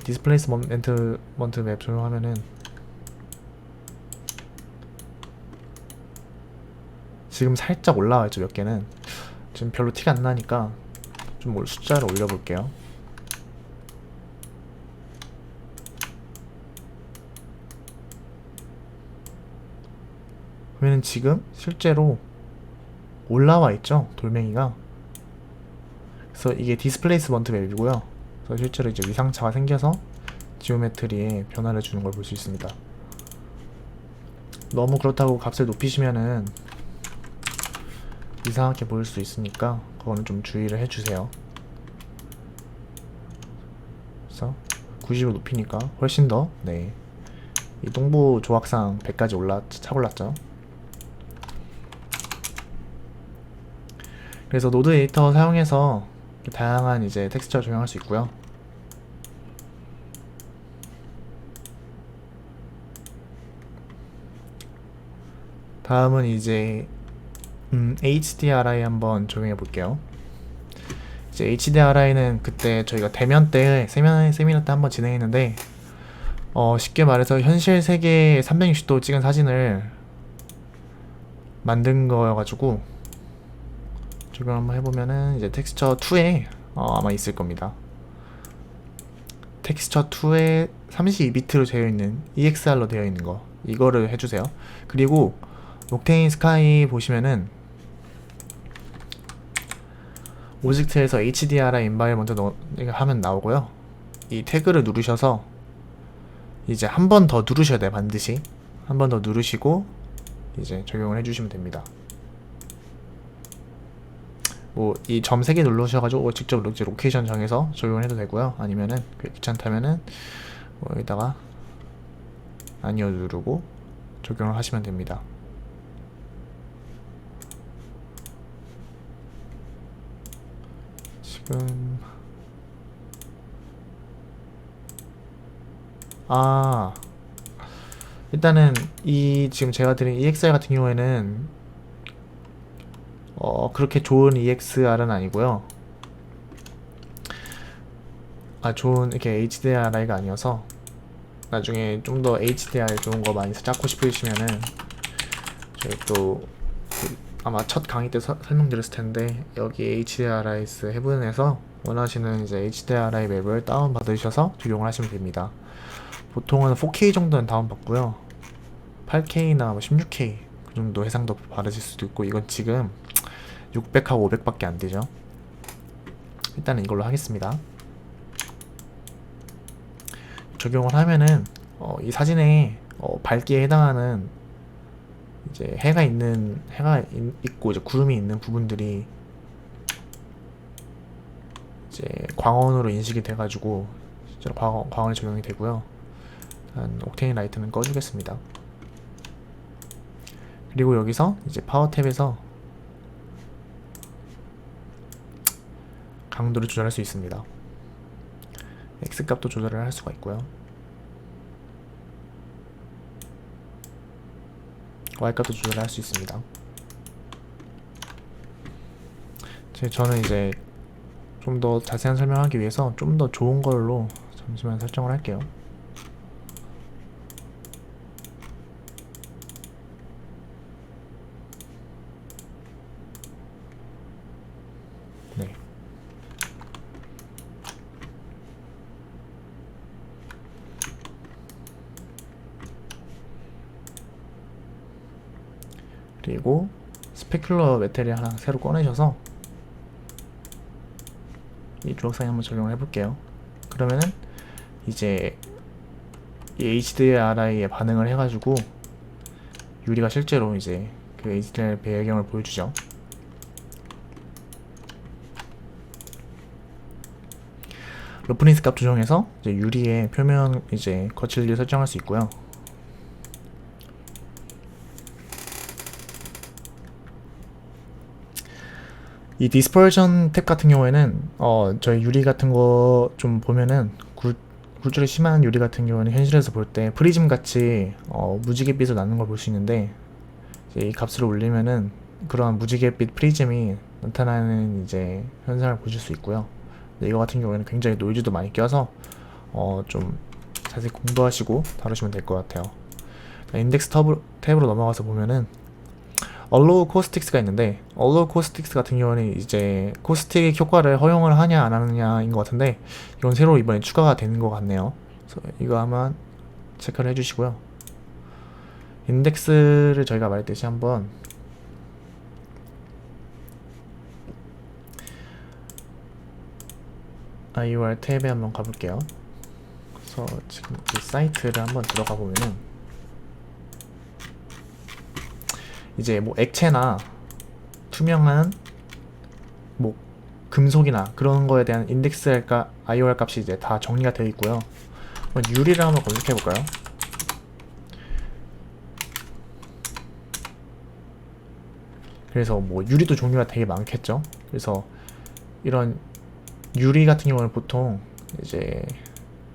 Speaker 1: 디스플레이스먼트 맵 적용하면은 지금 살짝 올라와 있죠. 몇 개는 지금 별로 티가 안 나니까 좀 숫자를 올려볼게요. 그러면 지금 실제로 올라와 있죠, 돌멩이가. 그래서 이게 디스플레이스먼트 맵이고요. 그래서 실제로 이제 위상차가 생겨서 지오메트리에 변화를 주는 걸 볼 수 있습니다. 너무 그렇다고 값을 높이시면은 이상하게 보일 수 있으니까 그거는 좀 주의를 해주세요. 그래서 90을 높이니까 훨씬 더, 네, 이 동부 조각상 100까지 차올랐죠. 그래서 노드 에디터 사용해서 다양한 이제 텍스처 적용할 수 있고요. 다음은 이제 HDRI 한번 적용해 볼게요. 이제 HDRI는 그때 저희가 대면 때 세미나 때 한번 진행했는데, 쉽게 말해서 현실 세계에 360도 찍은 사진을 만든 거여가지고 적용 한번 해보면은 이제 텍스처 2에 아마 있을 겁니다. 텍스처 2에 32비트로 되어 있는 EXR로 되어 있는 거, 이거를 해주세요. 그리고 옥테인 스카이 보시면은 오젝트에서 HDRI 인바이먼트 하면 나오고요. 이 태그를 누르셔서 이제 한 번 더 누르셔야 돼요. 반드시 한 번 더 누르시고 이제 적용을 해주시면 됩니다. 뭐 이 점 3개 누르셔가지고 직접 이제 로케이션 정해서 적용을 해도 되고요. 아니면은 귀찮다면은 뭐 여기다가 아니요 누르고 적용을 하시면 됩니다. 지금 일단은 이 지금 제가 드린 EXR 같은 경우에는 그렇게 좋은 EXR은 아니고요. 좋은 이렇게 HDRI가 아니어서 나중에 좀 더 HDR 좋은 거 많이 찾고 싶으시면은 저희 또 아마 첫 강의 때 설명드렸을 텐데, 여기 HDRIS 헤븐에서 원하시는 이제 HDRI 맵을 다운 받으셔서 적용을 하시면 됩니다. 보통은 4K 정도는 다운 받고요. 8K나 뭐 16K 그 정도 해상도 받으실 수도 있고, 이건 지금 600하고 500밖에 안 되죠. 일단은 이걸로 하겠습니다. 적용을 하면은 이 사진에 밝기에 해당하는 이제 해가 있고 이제 구름이 있는 부분들이 이제 광원으로 인식이 돼가지고 실제로 광원이 적용이 되고요. 일단 옥테인 라이트는 꺼주겠습니다. 그리고 여기서 이제 파워 탭에서 강도를 조절할 수 있습니다. X 값도 조절을 할 수가 있고요. Y 값도 조절할 수 있습니다. 저는 이제 좀 더 자세한 설명하기 위해서 좀 더 좋은 걸로 잠시만 설정을 할게요. 네. 그리고 스페큘러 메테리얼 하나 새로 꺼내셔서 이 조각상에 한번 적용을 해볼게요. 그러면은 이제 이 HDRI에 반응을 해가지고 유리가 실제로 이제 그 HTML 배경을 보여주죠. 러프니스 값 조정해서 이제 유리의 표면 이제 거칠기를 설정할 수 있고요. 이 디스퍼전 탭 같은 경우에는 저희 유리 같은 거 좀 보면은 굴절이 심한 유리 같은 경우는 현실에서 볼 때 프리즘 같이 무지갯빛을 나는 걸 볼 수 있는데, 이제 이 값을 올리면은 그러한 무지갯빛 프리즘이 나타나는 이제 현상을 보실 수 있고요. 근데 이거 같은 경우에는 굉장히 노이즈도 많이 껴서 좀 자세히 공부하시고 다루시면 될 것 같아요. 인덱스 탭으로 넘어가서 보면은 Allow Caustics가 있는데, Allow Caustics 같은 경우는 이제 코스틱 효과를 허용을 하냐 안 하느냐인 것 같은데, 이건 새로 이번에 추가가 되는 것 같네요. 그래서 이거 한번 체크를 해주시고요. 인덱스를 저희가 말했듯이 한번 IUR 탭에 한번 가볼게요. 그래서 지금 이 사이트를 한번 들어가 보면은 이제 뭐 액체나 투명한 뭐 금속이나 그런 거에 대한 인덱스 IOR 값이 이제 다 정리가 되어 있고요. 유리를 한번 검색해 볼까요? 그래서 뭐 유리도 종류가 되게 많겠죠. 그래서 이런 유리 같은 경우는 보통 이제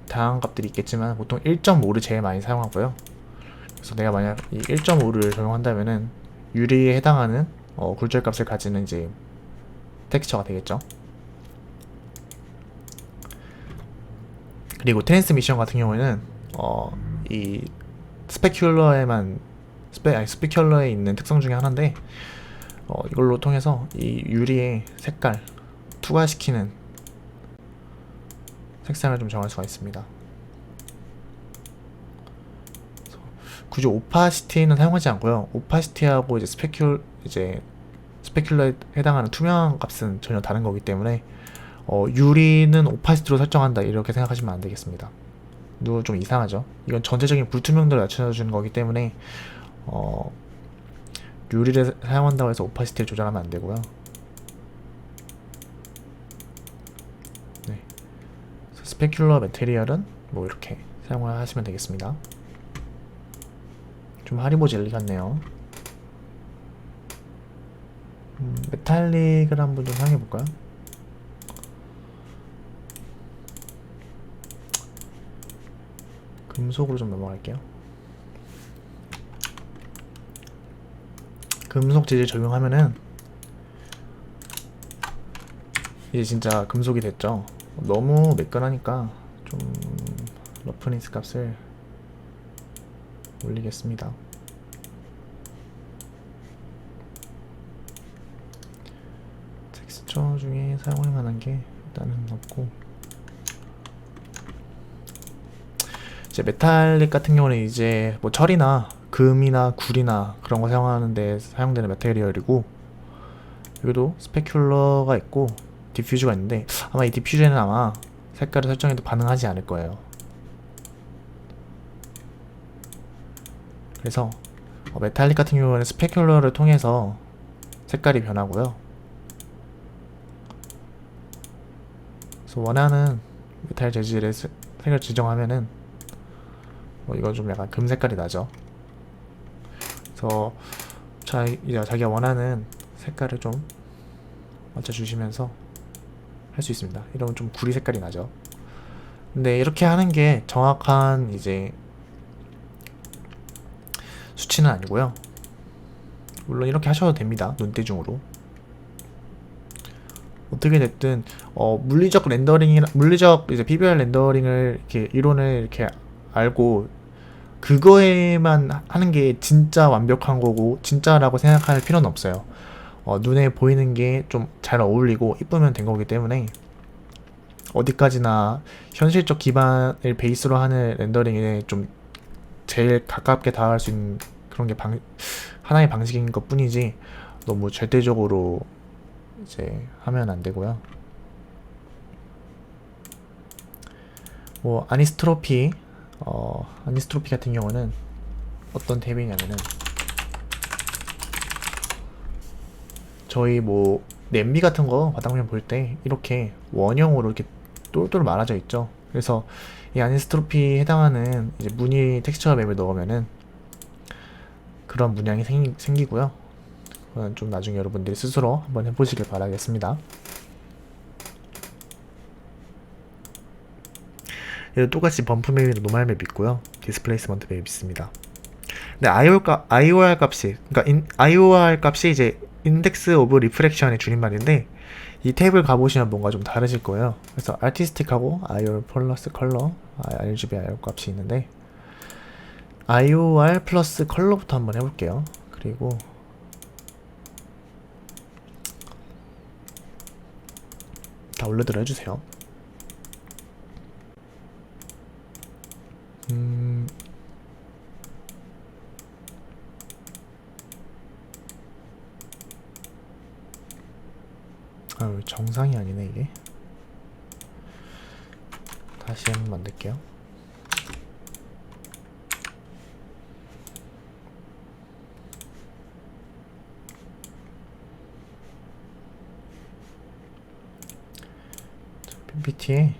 Speaker 1: 다양한 값들이 있겠지만 보통 1.5를 제일 많이 사용하고요. 그래서 내가 만약 이 1.5를 적용한다면은 유리에 해당하는 굴절 값을 가지는 이제 텍스처가 되겠죠. 그리고 트랜스미션 같은 경우에는 이 스페큘러에 있는 특성 중에 하나인데, 이걸로 통해서 이 유리의 색깔 투과시키는 색상을 좀 정할 수가 있습니다. 굳이 오파시티는 사용하지 않고요. 오파시티하고 이제 스페큘러에 해당하는 투명한 값은 전혀 다른 거기 때문에 유리는 오파시티로 설정한다 이렇게 생각하시면 안 되겠습니다. 이거 좀 이상하죠. 이건 전체적인 불투명도를 낮춰주는 거기 때문에 유리를 사용한다고 해서 오파시티를 조절하면 안 되고요. 네. 스페큘러 매테리얼은 뭐 이렇게 사용을 하시면 되겠습니다. 좀 하리보 젤리 같네요. 메탈릭을 한번 좀 사용해 볼까요? 금속으로 좀 넘어갈게요. 금속 재질 적용하면은 이제 진짜 금속이 됐죠. 너무 매끈하니까 좀 러프니스 값을 올리겠습니다. 텍스처 중에 사용할 만한 게 일단은 없고, 이제 메탈릭 같은 경우는 이제 뭐 철이나 금이나 굴이나 그런 거 사용하는데 사용되는 메테리얼이고, 여기도 스페큘러가 있고 디퓨저가 있는데 아마 이 디퓨저는 아마 색깔을 설정해도 반응하지 않을 거예요. 그래서 메탈릭 같은 경우는 스페큘러를 통해서 색깔이 변하고요. 그래서 원하는 메탈 재질의 색을 지정하면은 이거 좀 약간 금 색깔이 나죠. 그래서 자기가 원하는 색깔을 좀 맞춰주시면서 할 수 있습니다. 이러면 좀 구리 색깔이 나죠. 근데 이렇게 하는 게 정확한 이제 수치는 아니고요. 물론 이렇게 하셔도 됩니다. 눈대중으로. 어떻게 됐든 물리적 이제 PBR 렌더링을 이렇게 이론을 이렇게 알고 그거에만 하는 게 진짜 완벽한 거고 진짜라고 생각할 필요는 없어요. 눈에 보이는 게 좀 잘 어울리고 이쁘면 된 거기 때문에 어디까지나 현실적 기반을 베이스로 하는 렌더링에 좀 제일 가깝게 다가갈 수 있는 그런 게 하나의 방식인 것 뿐이지 너무 절대적으로 이제 하면 안 되고요. 뭐 아니스트로피 같은 경우는 어떤 탭이냐면은 저희 뭐 냄비 같은 거 바닥면 볼 때 이렇게 원형으로 이렇게 똘똘 말아져 있죠. 그래서 이 아니스트로피에 해당하는 이제 무늬 텍스처 맵을 넣으면은 그런 문양이 생기고요. 그건 좀 나중에 여러분들이 스스로 한번 해보시길 바라겠습니다. 얘도 똑같이 범프 맵이나 노멀 맵 있고요. 디스플레이스먼트 맵 있습니다. 근데 IOR 값이, 그러니까 IOR 값이 이제 인덱스 오브 리프렉션의 줄임말인데 이 탭을 가보시면 뭔가 좀 다르실 거예요. 그래서 아티스틱하고 IOR 플러스 컬러, RGB IOR 값이 있는데 IOR 플러스 컬러부터 한번 해볼게요. 그리고 다운로드를 해주세요. 정상이 아니네 이게. 다시 한번 만들게요. PPT에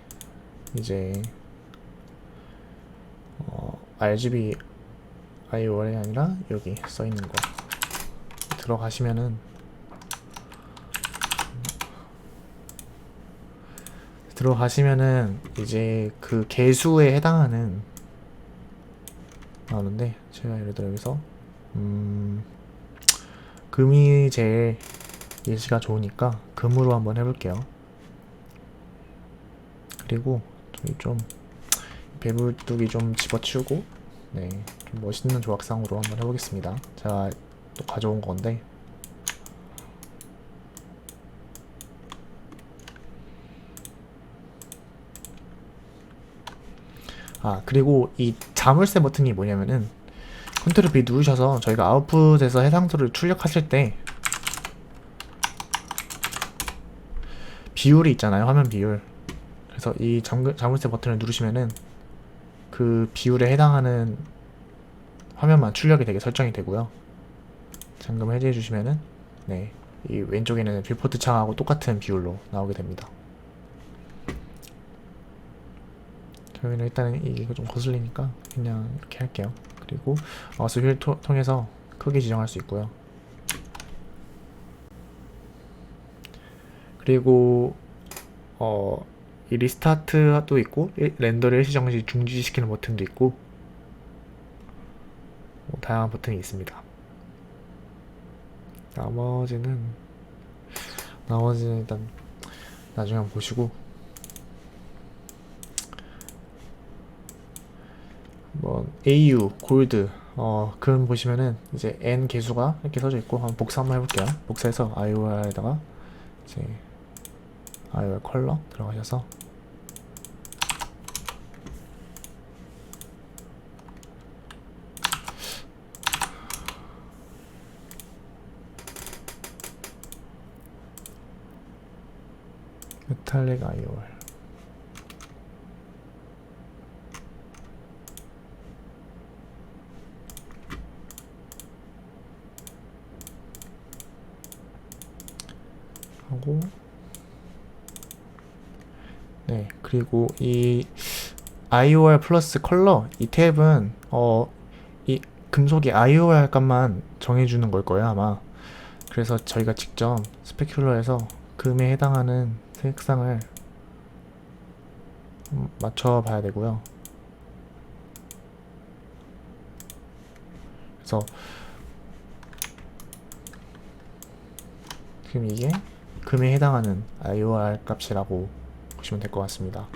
Speaker 1: 이제 RGB IOR이 아니라 여기 써있는 거 들어가시면은 이제 그 개수에 해당하는 나오는데, 제가 예를 들어 여기서 금이 제일 예시가 좋으니까 금으로 한번 해볼게요. 그리고 저기 좀 배불뚝이 좀 집어치우고, 네, 좀 멋있는 조각상으로 한번 해보겠습니다. 제가 또 가져온 건데, 그리고 이 자물쇠 버튼이 뭐냐면은 컨트롤 B 누르셔서 저희가 아웃풋에서 해상도를 출력하실 때 비율이 있잖아요, 화면 비율. 그래서 이 자물쇠 버튼을 누르시면은 그 비율에 해당하는 화면만 출력이 되게 설정이 되고요. 잠금 해제해 주시면은 네, 이 왼쪽에는 뷰포트 창하고 똑같은 비율로 나오게 됩니다. 저희는 일단은 이게 좀 거슬리니까 그냥 이렇게 할게요. 그리고 마우스 휠 통해서 크기 지정할 수 있고요. 그리고 이 리스타트도 있고 렌더를 일시정지 중지시키는 버튼도 있고 다양한 버튼이 있습니다. 나머지는 일단 나중에 한번 보시고, 뭐 AU, 골드, 금 보시면은 이제 N 개수가 이렇게 써져 있고, 한번 복사 한번 해볼게요. 복사해서 IOR에다가 이제 IOR 컬러 들어가셔서 메탈릭 IOR 하고, 네, 그리고 이 IOR 플러스 컬러 이 탭은 이 금속의 IOR 값만 정해주는 걸 거예요 아마. 그래서 저희가 직접 스페큘러에서 금에 해당하는 색상을 맞춰 봐야 되고요. 그래서 지금 이게 금에 해당하는 IOR 값이라고 보시면 될 것 같습니다.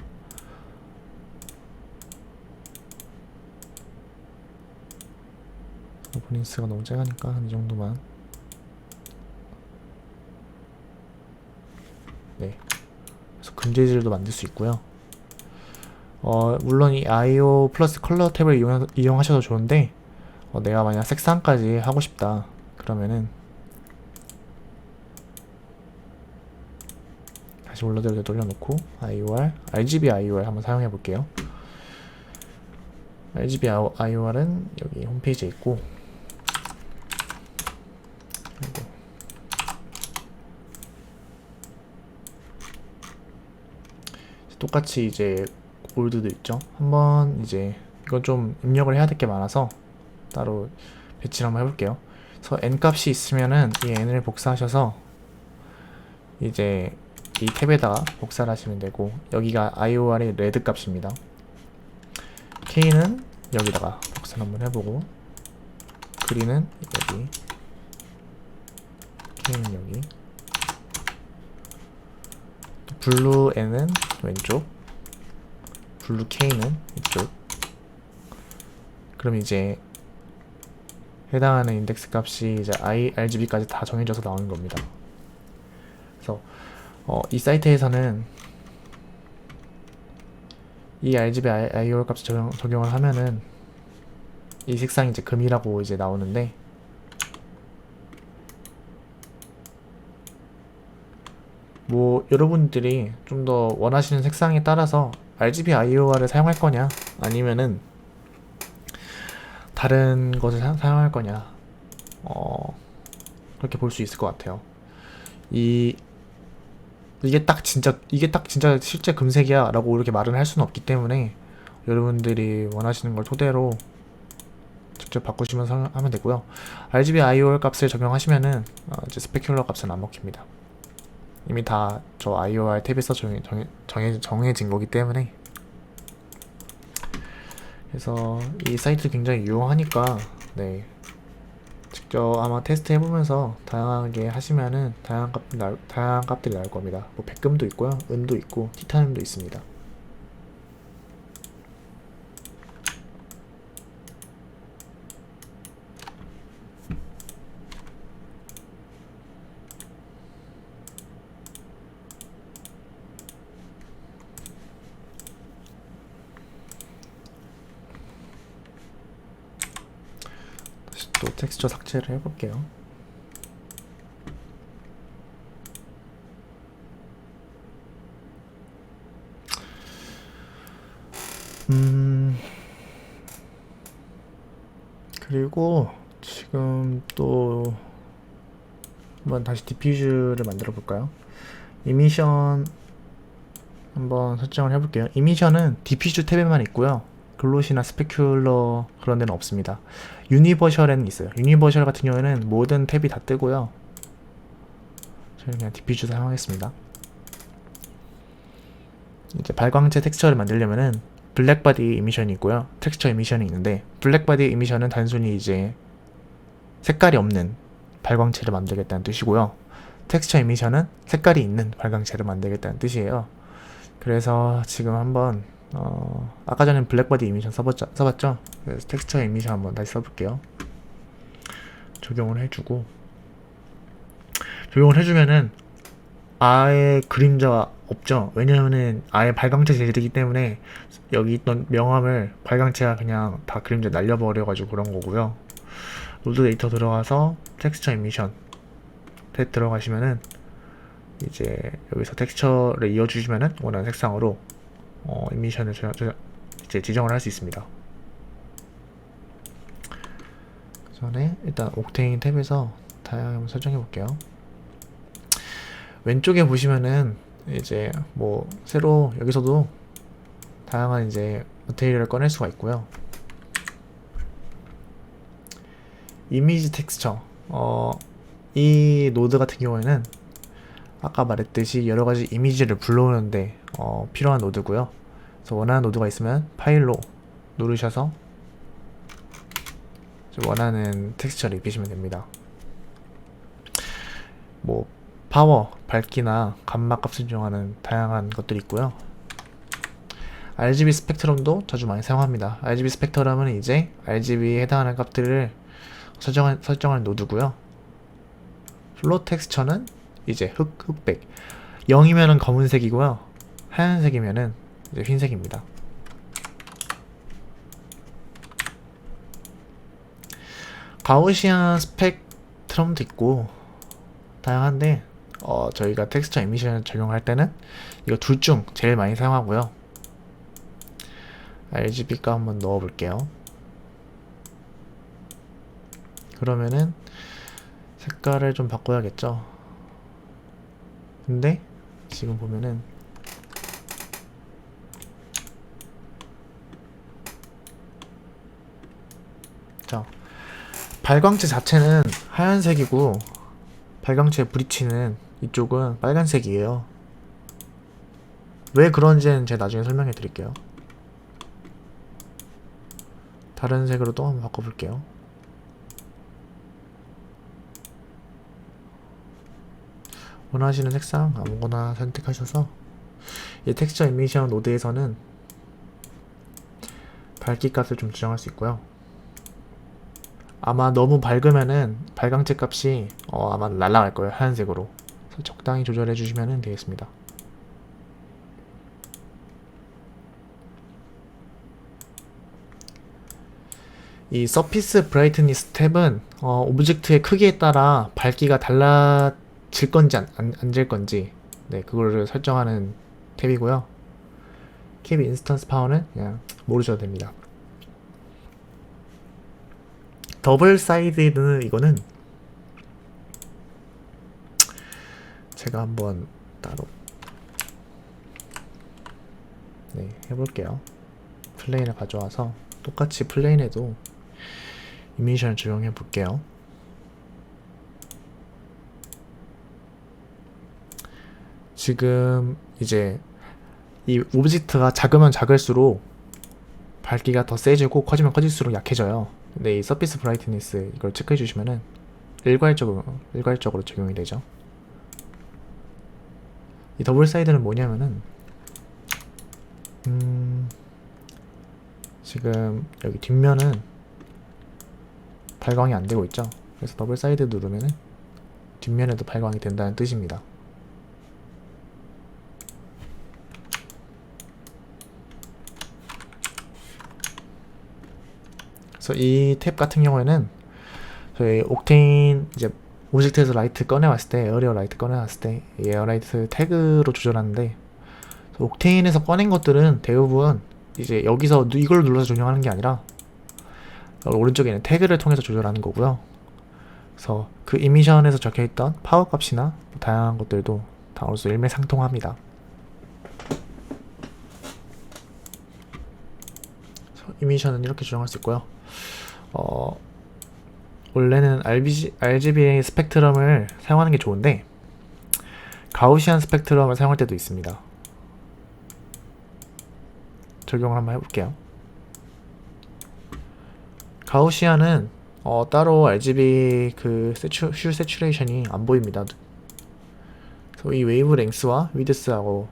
Speaker 1: 오픈인스가 너무 작으니까 한 이 정도만. 네, 그래서 금 재질도 만들 수 있고요. 물론 이 IO 플러스 컬러 탭을 이용하셔도 좋은데, 내가 만약 색상까지 하고 싶다 그러면은 다시 올라들어 돌려놓고 IOR, RGB IOR 한번 사용해 볼게요. RGB IOR은 여기 홈페이지에 있고, 그리고 똑같이 이제 올드도 있죠. 한번 이제 이건 좀 입력을 해야 될 게 많아서 따로 배치를 한번 해볼게요. 그래서 n 값이 있으면은 이 n을 복사하셔서 이제 이 탭에다가 복사를 하시면 되고, 여기가 IOR의 레드 값입니다. K는 여기다가 복사를 한번 해보고, 그린은 여기, K는 여기, 블루 N은 왼쪽, 블루 K는 이쪽. 그럼 이제 해당하는 인덱스 값이 이제 RGB까지 다 정해져서 나오는 겁니다. 그래서 이 사이트에서는 이 RGB IOR 값을 적용을 하면은 이 색상이 이제 금이라고 이제 나오는데, 뭐 여러분들이 좀 더 원하시는 색상에 따라서 RGB IOR을 사용할 거냐 아니면은 다른 것을 사용할 거냐, 그렇게 볼 수 있을 것 같아요. 이게 딱 진짜 실제 금색이야 라고 이렇게 말은 할 수는 없기 때문에 여러분들이 원하시는 걸 토대로 직접 바꾸시면서 하면 되고요. RGB IOR 값을 적용하시면은 이제 스페큘러 값은 안 먹힙니다. 이미 다 저 IOR 탭에서 정해진 거기 때문에. 그래서 이 사이트 굉장히 유용하니까, 네, 직접 아마 테스트 해보면서 다양하게 하시면은 다양한 값들이 나올 겁니다. 뭐 백금도 있고요, 은도 있고, 티타늄도 있습니다. 다시 또 텍스처 삭제를 해볼게요. 그리고 지금 또 한번 다시 디퓨즈를 만들어 볼까요? 이미션 한번 설정을 해볼게요. 이미션은 디퓨즈 탭에만 있고요. 글롯이나 스페큘러 그런 데는 없습니다. 유니버셜에는 있어요. 유니버셜 같은 경우에는 모든 탭이 다 뜨고요. 저는 그냥 디퓨즈 사용하겠습니다. 이제 발광체 텍스처를 만들려면은 블랙바디 이미션이 있고요, 텍스처 이미션이 있는데, 블랙바디 이미션은 단순히 이제 색깔이 없는 발광체를 만들겠다는 뜻이고요, 텍스처 이미션은 색깔이 있는 발광체를 만들겠다는 뜻이에요. 그래서 지금 한번 아까 전에 블랙바디 이미션 써봤죠? 그래서 텍스처 이미션 한번 다시 써볼게요. 적용을 해주면은 아예 그림자가 없죠. 왜냐면은 아예 발광체 재질이기 때문에 여기 있던 명암을 발광체가 그냥 다 그림자 날려버려가지고 그런 거고요. 로드 데이터 들어가서 텍스처 이미션 탭 들어가시면은 이제 여기서 텍스처를 이어주시면은 원하는 색상으로 이미션을 이제 지정을 할 수 있습니다. 그 전에 일단 옥테인 탭에서 다양하게 한번 설정해 볼게요. 왼쪽에 보시면은 이제 뭐 새로 여기서도 다양한 이제 머테리얼을 꺼낼 수가 있고요. 이미지 텍스처, 이 노드 같은 경우에는 아까 말했듯이 여러가지 이미지를 불러오는데 필요한 노드고요. 그래서 원하는 노드가 있으면 파일로 누르셔서 원하는 텍스처를 입히시면 됩니다. 뭐 파워, 밝기나 감마 값을 조정하는 다양한 것들이 있고요. RGB 스펙트럼도 자주 많이 사용합니다. RGB 스펙트럼은 이제 RGB에 해당하는 값들을 설정하는 노드고요. 플롯 텍스처는 이제 흑백, 0이면은 검은색이고요, 하얀색이면은 이제 흰색입니다. 가우시안 스펙트럼도 있고 다양한데, 저희가 텍스처 이미션을 적용할 때는 이거 둘 중 제일 많이 사용하고요. RGB가 한번 넣어 볼게요. 그러면은 색깔을 좀 바꿔야겠죠. 근데 지금 보면은 자, 발광체 자체는 하얀색이고 발광체 브릿지는 이쪽은 빨간색이에요. 왜 그런지는 제가 나중에 설명해 드릴게요. 다른 색으로 또 한번 바꿔볼게요. 원하시는 색상 아무거나 선택하셔서 이 텍스처 이미션 노드에서는 밝기 값을 좀 조정할 수 있고요. 아마 너무 밝으면은 발광체 값이 아마 날아갈 거예요. 하얀색으로. 그래서 적당히 조절해 주시면 되겠습니다. 이 서피스 브라이트니스 탭은 오브젝트의 크기에 따라 밝기가 달라질 건지 안 질 건지 그거를 설정하는 탭이고요. 캡 인스턴스 파워는 그냥 모르셔도 됩니다. 더블 사이드는 이거는 제가 한번 따로 해볼게요. 플레인을 가져와서 똑같이 플레인에도 이미션을 적용해 볼게요. 지금 이제 이 오브젝트가 작으면 작을수록 밝기가 더 세지고 커지면 커질수록 약해져요. 근데 이 서피스 브라이트니스 이걸 체크해 주시면은 일괄적으로 적용이 되죠. 이 더블 사이드는 뭐냐면은 지금 여기 뒷면은 발광이 안 되고 있죠. 그래서 더블 사이드 누르면은 뒷면에도 발광이 된다는 뜻입니다. 그래서 이 탭 같은 경우에는 저희 옥테인 이제 오브젝트에서 라이트 꺼내왔을 때 에어리어 라이트 꺼내왔을 때 에어 라이트 태그로 조절하는데 옥테인에서 꺼낸 것들은 대부분 이제 여기서 이걸 눌러서 조정하는 게 아니라 오른쪽에 있는 태그를 통해서 조절하는 거고요. 그래서 그 이미션에서 적혀있던 파워 값이나 다양한 것들도 다 어느 정도 일맥상통합니다. 이미션은 이렇게 조정할 수 있고요. 원래는 RGB 스펙트럼을 사용하는 게 좋은데 가우시안 스펙트럼을 사용할 때도 있습니다. 적용을 한번 해볼게요. 가우시안은 따로 RGB 그 슈 세츄레이션이 안 보입니다. 그래서 이 웨이브 랭스와 위드스하고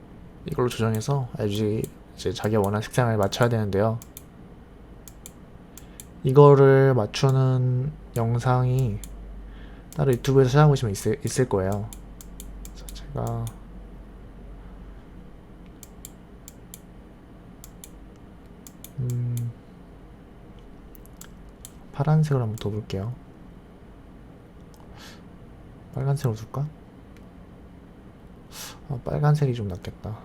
Speaker 1: 이걸로 조정해서 RGB 이제 자기가 원하는 색상을 맞춰야 되는데요. 이거를 맞추는 영상이 따로 유튜브에서 찾아보시면 있을 거예요. 그래서 제가 파란색으로 한번 더 볼게요. 빨간색으로 줄까? 빨간색이 좀 낫겠다.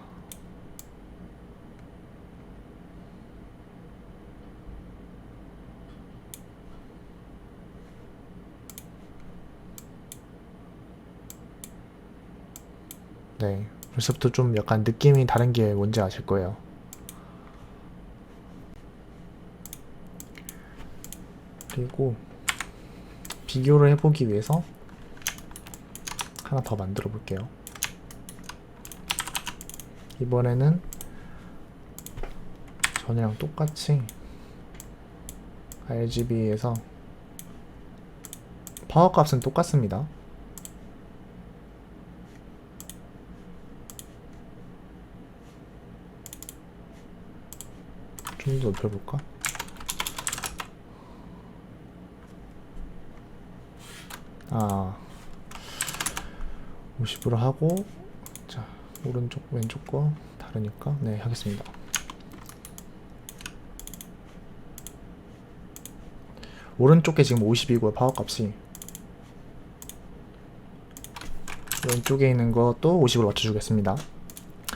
Speaker 1: 네, 벌써부터 좀 약간 느낌이 다른 게 뭔지 아실 거예요. 그리고 비교를 해보기 위해서 하나 더 만들어 볼게요. 이번에는 전이랑 똑같이 RGB에서 파워 값은 똑같습니다. 좀 더 높여볼까? 아, 50으로 하고, 자, 오른쪽, 왼쪽 거 다르니까, 네, 하겠습니다. 오른쪽에 지금 50이고요, 파워 값이. 왼쪽에 있는 것도 50으로 맞춰주겠습니다.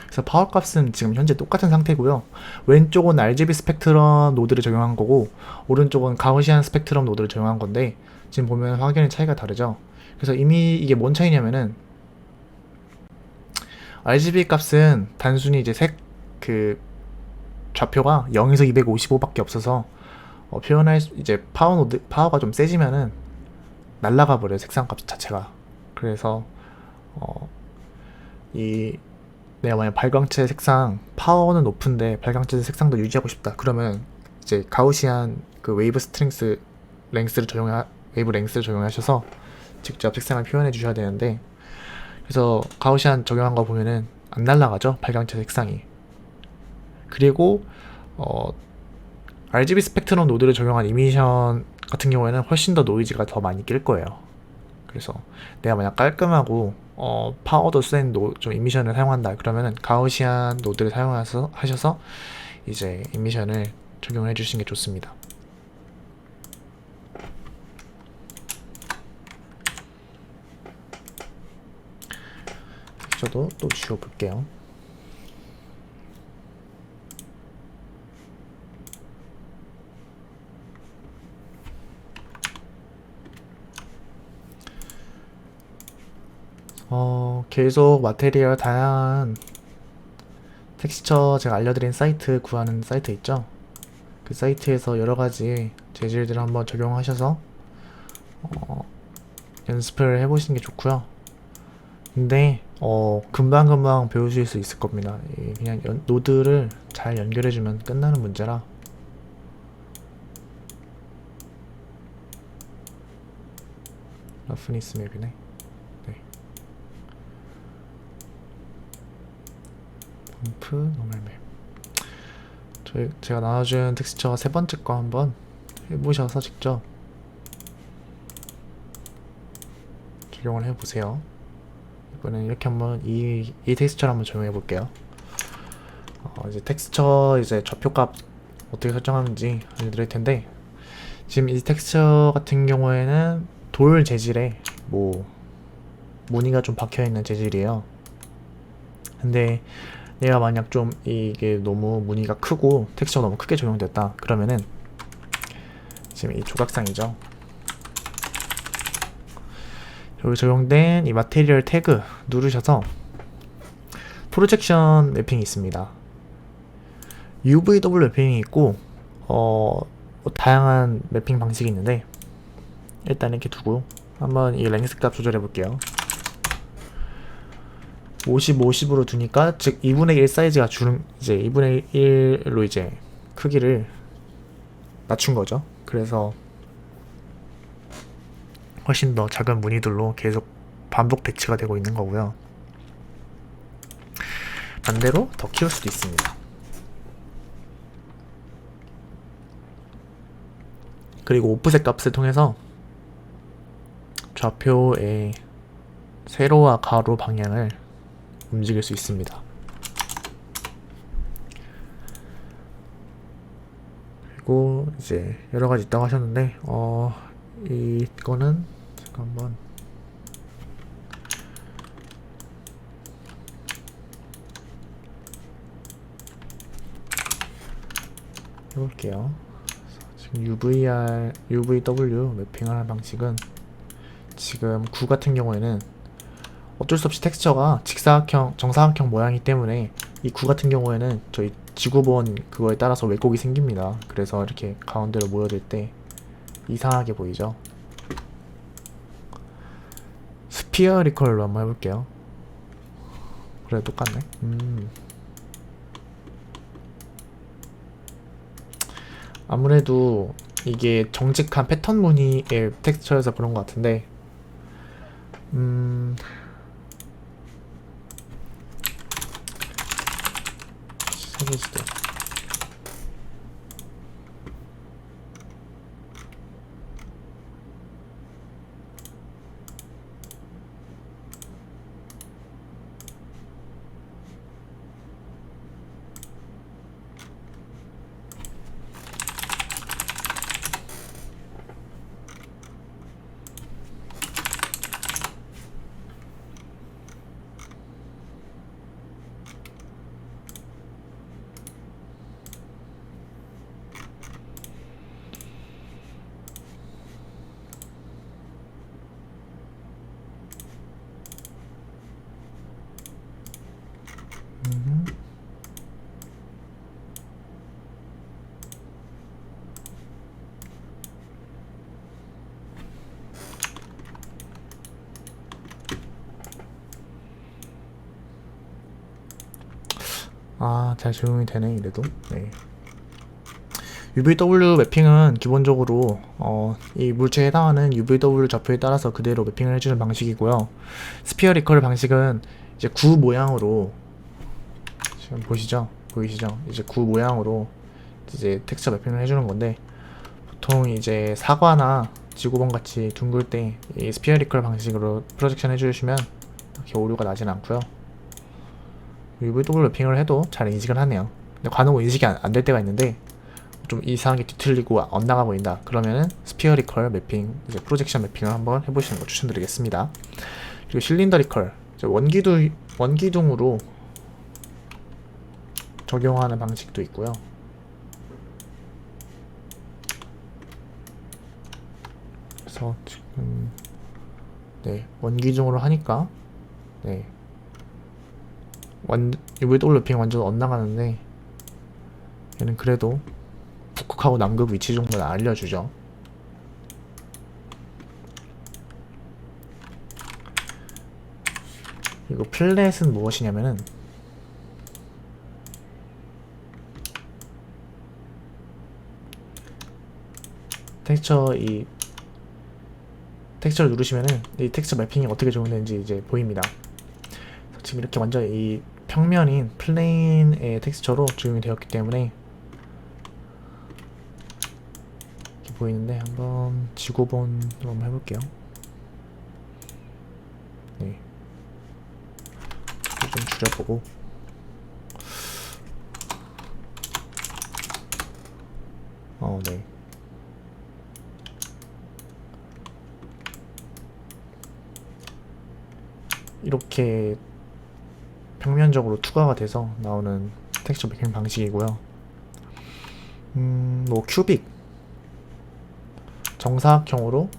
Speaker 1: 그래서 파워 값은 지금 현재 똑같은 상태고요. 왼쪽은 RGB 스펙트럼 노드를 적용한 거고, 오른쪽은 가우시안 스펙트럼 노드를 적용한 건데, 지금 보면 확연히 차이가 다르죠. 그래서 이미 이게 뭔 차이냐면은 RGB 값은 단순히 이제 색 그 좌표가 0에서 255밖에 없어서 이제 파워가 좀 세지면은 날라가 버려요, 색상 값 자체가. 그래서 이 내가 만약 발광체 색상 파워는 높은데 발광체 색상도 유지하고 싶다 그러면 이제 가우시안 그 웨이브 랭스를 적용하셔서 직접 색상을 표현해 주셔야 되는데, 그래서 가우시안 적용한 거 보면은 안 날라가죠, 발광체 색상이. 그리고 RGB 스펙트럼 노드를 적용한 이미션 같은 경우에는 훨씬 더 노이즈가 더 많이 낄 거예요. 그래서 내가 만약 깔끔하고 파워도 센 좀 이미션을 사용한다 그러면은 가우시안 노드를 하셔서 이제 이미션을 적용해 주시는 게 좋습니다. 저도 또 지워 볼게요. 계속 마테리얼 다양한 텍스처 제가 알려드린 사이트 구하는 사이트 있죠? 그 사이트에서 여러가지 재질들을 한번 적용하셔서 연습을 해보시는 게 좋고요. 근데 금방금방 배우실 수 있을 겁니다. 그냥 노드를 잘 연결해주면 끝나는 문제라. 러프니스 맵이네. 네. 펌프 노멀 맵. 제가 나눠준 텍스처 세 번째 거 한번 해보셔서 직접 적용을 해보세요. 이번엔 이렇게 한번 이 텍스처를 한번 적용해 볼게요. 이제 텍스처 이제 좌표값 어떻게 설정하는지 알려드릴 텐데, 지금 이 텍스처 같은 경우에는 돌 재질에 무늬가 좀 박혀 있는 재질이에요. 근데 내가 만약 좀 이게 너무 무늬가 크고 텍스처가 너무 크게 적용됐다 그러면은 지금 이 조각상이죠. 여기 적용된 이 마테리얼 태그 누르셔서 프로젝션 맵핑이 있습니다. UVW 맵핑이 있고 다양한 맵핑 방식이 있는데, 일단 이렇게 두고 한번 이 랭스 값 조절해 볼게요. 50, 50으로 두니까 즉 2분의 1 사이즈가 이제 2분의 1로 이제 크기를 낮춘 거죠. 그래서 훨씬 더 작은 무늬들로 계속 반복 배치가 되고 있는 거고요. 반대로 더 키울 수도 있습니다. 그리고 오프셋 값을 통해서 좌표의 세로와 가로 방향을 움직일 수 있습니다. 그리고 이제 여러가지 있다고 하셨는데 이거는 제가 한번 해볼게요. 지금 UVW 매핑하는 방식은 지금 9 같은 경우에는 어쩔 수 없이 텍스처가 정사각형 모양이기 때문에 이 9 같은 경우에는 저희 지구본 그거에 따라서 왜곡이 생깁니다. 그래서 이렇게 가운데로 모여들 때 이상하게 보이죠. 스피어 리컬로 한번 해볼게요. 그래, 똑같네. 아무래도 이게 정직한 패턴 무늬의 텍스처여서 그런 것 같은데, 세계지도 잘 적용이 되네, 이래도. 네. UVW 매핑은 기본적으로 이 물체에 해당하는 UVW 좌표에 따라서 그대로 매핑을 해주는 방식이고요. 스피어 리컬 방식은 이제 구 모양으로, 지금 보이시죠? 이제 구 모양으로 이제 텍스처 매핑을 해주는 건데, 보통 이제 사과나 지구본 같이 둥글 때 이 스피어 리컬 방식으로 프로젝션 해주시면 이렇게 오류가 나진 않고요. UVW 매핑을 해도 잘 인식을 하네요. 근데 간혹 인식이 안 될 때가 있는데, 좀 이상하게 뒤틀리고 엇나가 보인다 그러면은 스피어리컬 매핑, 이제 프로젝션 매핑을 한번 해보시는 거 추천드리겠습니다. 그리고 실린더리컬, 원기둥으로 적용하는 방식도 있고요. 그래서 지금 원기둥으로 하니까 UVW 매핑 완전 엇나가는데, 얘는 그래도 북극하고 남극 위치 정도는 알려주죠. 그리고 플랫은 무엇이냐면은 텍스처를 누르시면은 이 텍스처 매핑이 어떻게 적용되는지 이제 보입니다. 지금 이렇게 완전 이 평면인 플레인의 텍스처로 적용이 되었기 때문에 보이는데, 한번 지구본으로 한번 해볼게요. 네, 좀 줄여보고, 네, 이렇게 평면적으로 투과가 돼서 나오는 텍스처 매핑 방식이고요. 뭐 큐빅, 정사각형으로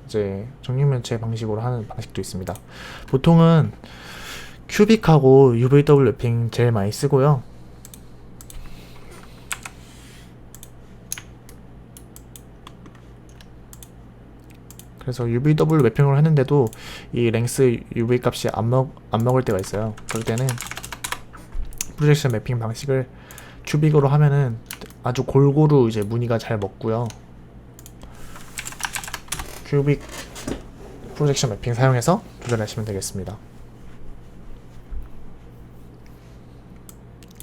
Speaker 1: 이제 정육면체 방식으로 하는 방식도 있습니다. 보통은 큐빅하고 UVW 매핑 제일 많이 쓰고요. 그래서 UVW 매핑을 했는데도 이 랭스 UV 값이 안 먹을 때가 있어요. 그럴 때는 프로젝션 매핑 방식을 큐빅으로 하면은 아주 골고루 이제 무늬가 잘 먹고요. 큐빅 프로젝션 매핑 사용해서 조절하시면 되겠습니다.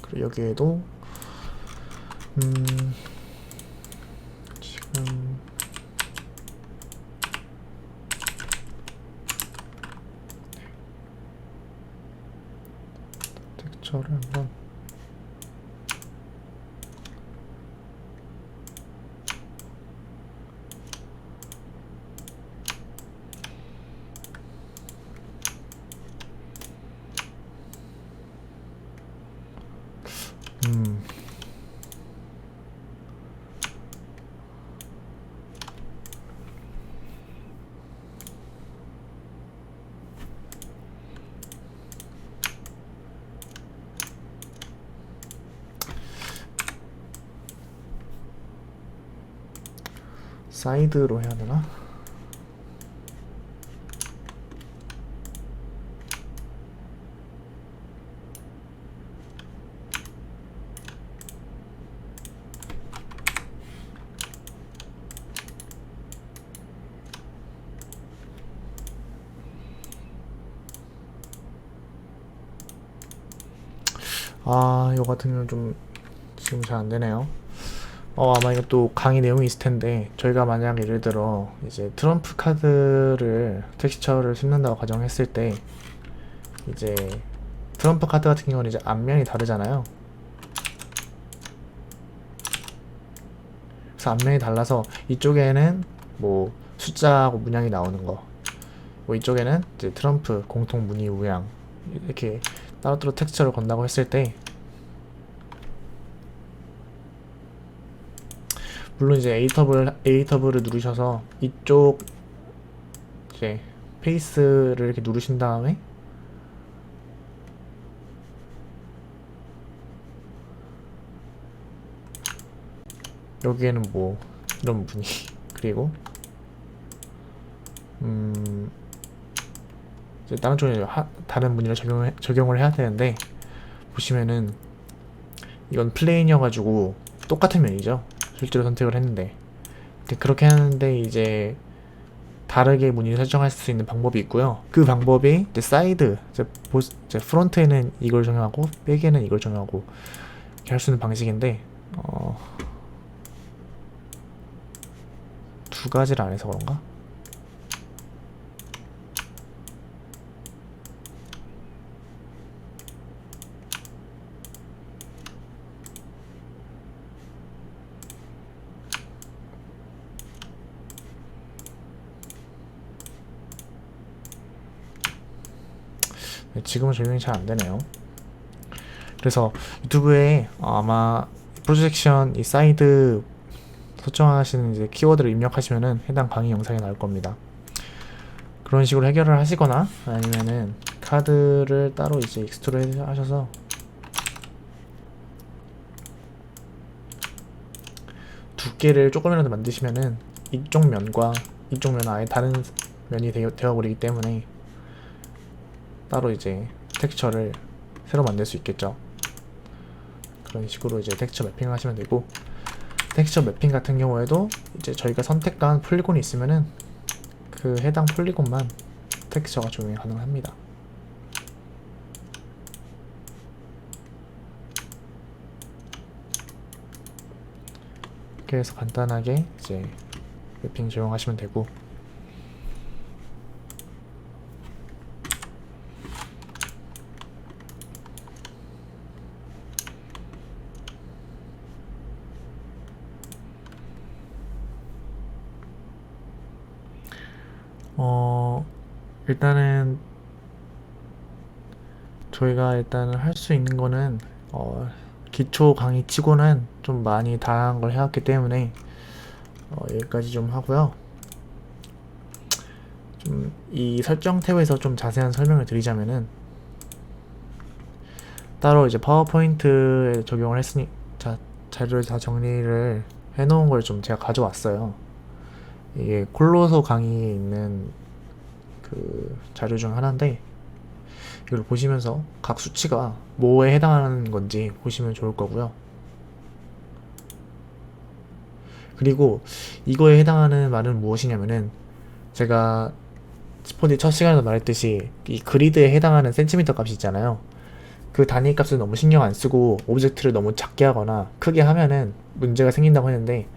Speaker 1: 그리고 여기에도 지금 텍스처를 한번 사이드로 해야 되나? 이거 같은 경우는 좀 지금 잘 안 되네요. 아마 이거 또 강의 내용이 있을 텐데, 저희가 만약 예를 들어 이제 트럼프 카드를 텍스처를 심는다고 가정했을 때, 이제 트럼프 카드 같은 경우는 이제 앞면이 다르잖아요. 그래서 앞면이 달라서 이쪽에는 뭐 숫자하고 문양이 나오는 거, 뭐 이쪽에는 이제 트럼프 공통 무늬 문양, 이렇게 따로따로 텍스처를 건다고 했을 때, 물론 이제 A터블을 누르셔서 이쪽 이제 페이스를 이렇게 누르신 다음에 여기에는 뭐 이런 무늬 그리고 이제 다른 쪽에 다른 무늬를 적용을 해야 되는데, 보시면은 이건 플레인이어가지고 똑같은 면이죠. 실제로 선택을 했는데. 근데 그렇게 하는데 이제 다르게 문의 설정할 수 있는 방법이 있고요. 그 방법이 이제 사이드, 이제 프론트에는 이걸 정하고 백에는 이걸 정하고 이렇게 할 수 있는 방식인데 두 가지를 안 해서 그런가? 지금은 적용이 잘 안되네요. 그래서 유튜브에 아마 프로젝션 이 사이드 설정하시는 이제 키워드를 입력하시면은 해당 강의 영상이 나올 겁니다. 그런 식으로 해결을 하시거나 아니면은 카드를 따로 이제 익스트루드 하셔서 두께를 조금이라도 만드시면은 이쪽 면과 이쪽 면은 아예 다른 면이 되어버리기 때문에 따로 이제 텍스처를 새로 만들 수 있겠죠. 그런 식으로 이제 텍스처 매핑을 하시면 되고, 텍스처 매핑 같은 경우에도 이제 저희가 선택한 폴리곤이 있으면은 그 해당 폴리곤만 텍스처가 적용이 가능합니다. 이렇게 해서 간단하게 이제 매핑 적용하시면 되고, 일단은 저희가 일단은 할 수 있는 거는 기초 강의 치고는 좀 많이 다양한 걸 해왔기 때문에 여기까지 좀 하고요. 좀 이 설정 탭에서 좀 자세한 설명을 드리자면은, 따로 이제 파워포인트에 적용을 했으니 자료를 다 정리를 해놓은 걸 좀 제가 가져왔어요. 이게 콜로소 강의에 있는 그 자료 중 하나인데, 이걸 보시면서 각 수치가 뭐에 해당하는 건지 보시면 좋을 거고요. 그리고 이거에 해당하는 말은 무엇이냐면은, 제가 스포디 첫 시간에도 말했듯이 이 그리드에 해당하는 센티미터 값이 있잖아요. 그 단위 값을 너무 신경 안 쓰고 오브젝트를 너무 작게 하거나 크게 하면은 문제가 생긴다고 했는데,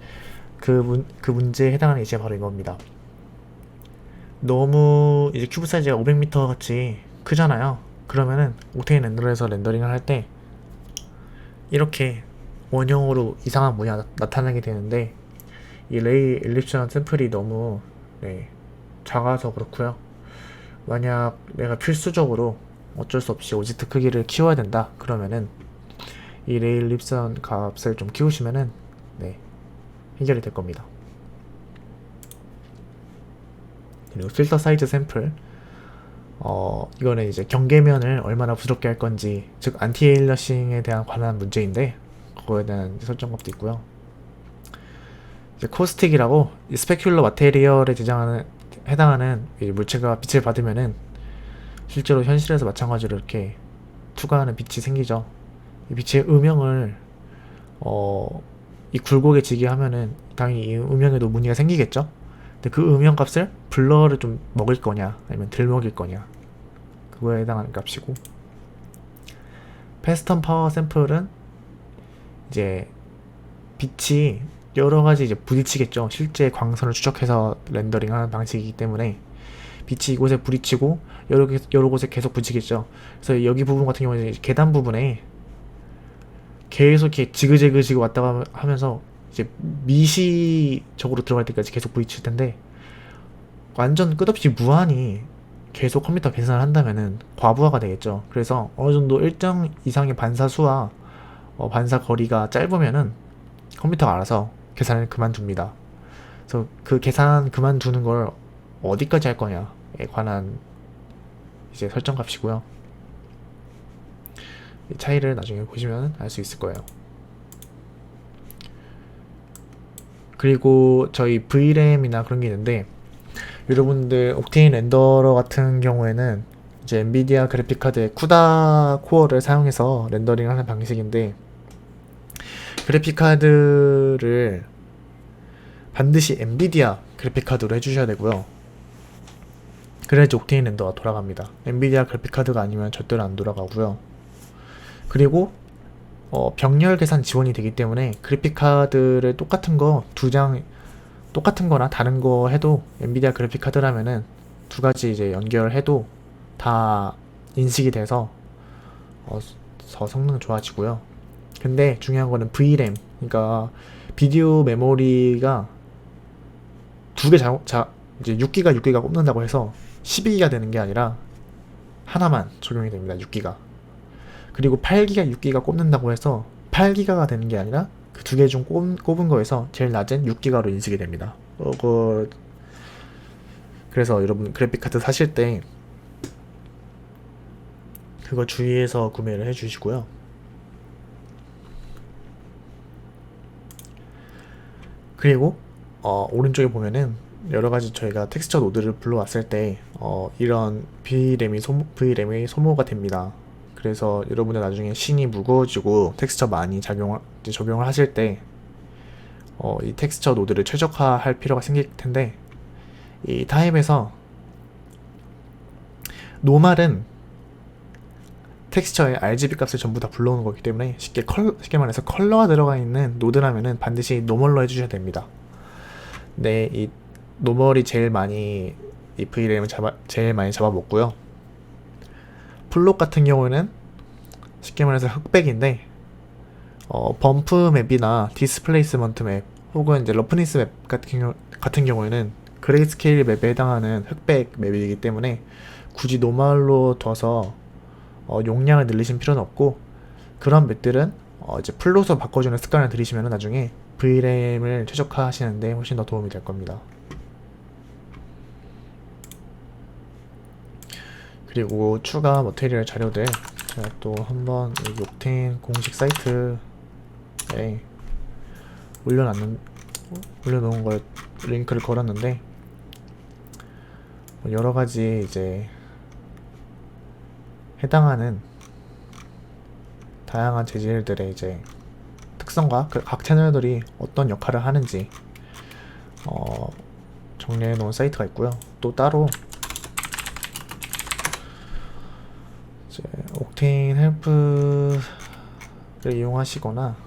Speaker 1: 그 문제에 해당하는 게 바로 이겁니다. 너무 이제 큐브 사이즈가 500m 같이 크잖아요. 그러면은 옥테인 렌더러에서 렌더링을 할 때 이렇게 원형으로 이상한 모양이 나타나게 되는데, 이 레이 엘립스한 샘플이 너무 작아서 그렇고요. 만약 내가 필수적으로 어쩔 수 없이 오브젝트 크기를 키워야 된다 그러면은 이 레이 엘립스한 값을 좀 키우시면은 해결이 될 겁니다. 그리고 필터 사이즈 샘플, 이거는 이제 경계면을 얼마나 부드럽게 할 건지, 즉 안티 에일러싱에 대한 관한 문제인데, 그거에 대한 설정법도 있고요. 이제 코스틱이라고 스페큘러 마테리얼에 해당하는 물체가 빛을 받으면은 실제로 현실에서 마찬가지로 이렇게 투과하는 빛이 생기죠. 이 빛의 음영을 이 굴곡에 지게 하면은 당연히 이 음영에도 무늬가 생기겠죠. 근데 그 음영 값을 블러를 좀 먹을 거냐 아니면 덜 먹일 거냐, 그거에 해당하는 값이고, 패스턴 파워 샘플은 이제 빛이 여러가지 이제 부딪히겠죠. 실제 광선을 추적해서 렌더링하는 방식이기 때문에 빛이 이곳에 부딪히고 여러 곳에 계속 부딪히겠죠. 그래서 여기 부분 같은 경우는 계단 부분에 계속 이렇게 지그재그 왔다 하면서 이제 미시적으로 들어갈 때까지 계속 부딪힐 텐데, 완전 끝없이 무한히 계속 컴퓨터 계산을 한다면은 과부하가 되겠죠. 그래서 어느 정도 일정 이상의 반사수와 반사 거리가 짧으면은 컴퓨터가 알아서 계산을 그만둡니다. 그래서 그 계산 그만두는 걸 어디까지 할 거냐에 관한 이제 설정 값이고요. 이 차이를 나중에 보시면 알 수 있을 거예요. 그리고 저희 VRAM이나 그런 게 있는데, 여러분들 옥테인 렌더러 같은 경우에는 이제 엔비디아 그래픽카드의 쿠다 코어를 사용해서 렌더링 하는 방식인데, 그래픽 카드를 반드시 엔비디아 그래픽 카드로 해주셔야 되고요. 그래야지 옥테인 렌더가 돌아갑니다. 엔비디아 그래픽 카드가 아니면 절대로 안 돌아가고요. 그리고 병렬 계산 지원이 되기 때문에 그래픽 카드를 똑같은 거 두 장 똑같은 거나 다른 거 해도 엔비디아 그래픽 카드라면은 두 가지 이제 연결해도 다 인식이 돼서 더 성능 좋아지고요. 근데 중요한 거는 VRAM, 그러니까 비디오 메모리가 두 개 이제 6기가 6기가 꼽는다고 해서 12기가 되는 게 아니라 하나만 적용이 됩니다. 6기가. 그리고 8기가 6기가 꼽는다고 해서 8기가가 되는 게 아니라 그 두 개 중 꼽은 거에서 제일 낮은 6기가로 인식이 됩니다. 그래서 여러분 그래픽카드 사실 때 그거 주의해서 구매를 해주시고요. 그리고 오른쪽에 보면은 여러가지 저희가 텍스처 노드를 불러왔을 때 이런 VRAM이 소모가 됩니다. 그래서 여러분들 나중에 씬이 무거워지고 텍스처 많이 적용을 하실 때 이 텍스처 노드를 최적화할 필요가 생길 텐데, 이 타입에서 노멀은 텍스처의 RGB 값을 전부 다 불러오는 거기 때문에 쉽게 말해서 컬러가 들어가 있는 노드라면은 반드시 노멀로 해주셔야 됩니다. 네, 이 노멀이 제일 많이 이 VRAM을 제일 많이 잡아먹고요. 플롯 같은 경우는 쉽게 말해서 흑백인데 범프 맵이나 디스플레이스먼트 맵 혹은 이제 러프니스 맵 같은 경우에는 그레이스케일 맵에 해당하는 흑백 맵이기 때문에 굳이 노멀로 둬서 용량을 늘리신 필요는 없고, 그런 맵들은 이제 플롯으로 바꿔주는 습관을 들이시면 나중에 VRAM을 최적화하시는데 훨씬 더 도움이 될 겁니다. 그리고 추가 머테리얼 자료들 제가 또 한번 여기 옥테인 공식 사이트에 올려놓은 걸 링크를 걸었는데, 여러가지 이제 해당하는 다양한 재질들의 이제 특성과 각 채널들이 어떤 역할을 하는지 정리해 놓은 사이트가 있고요. 또 따로 이제 옥테인 헬프를 이용하시거나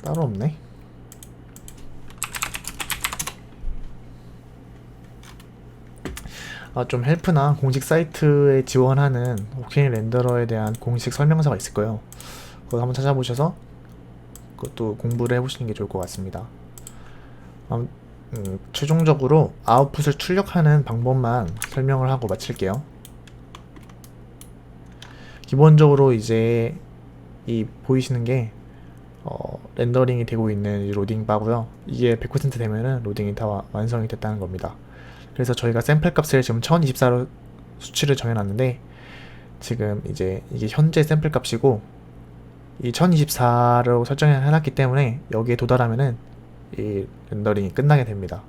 Speaker 1: 따로 없네. 좀 헬프나 공식 사이트에 지원하는 옥테인 렌더러에 대한 공식 설명서가 있을 거예요. 그거 한번 찾아보셔서 그것도 공부를 해보시는 게 좋을 것 같습니다. 최종적으로 아웃풋을 출력하는 방법만 설명을 하고 마칠게요. 기본적으로 이제 이 보이시는 게 렌더링이 되고 있는 로딩 바고요. 이게 100% 되면은 로딩이 다 완성이 됐다는 겁니다. 그래서 저희가 샘플 값을 지금 1024로 수치를 정해놨는데, 지금 이제 이게 현재 샘플 값이고 이 1024로 설정해놨기 때문에 여기에 도달하면은 이 렌더링이 끝나게 됩니다.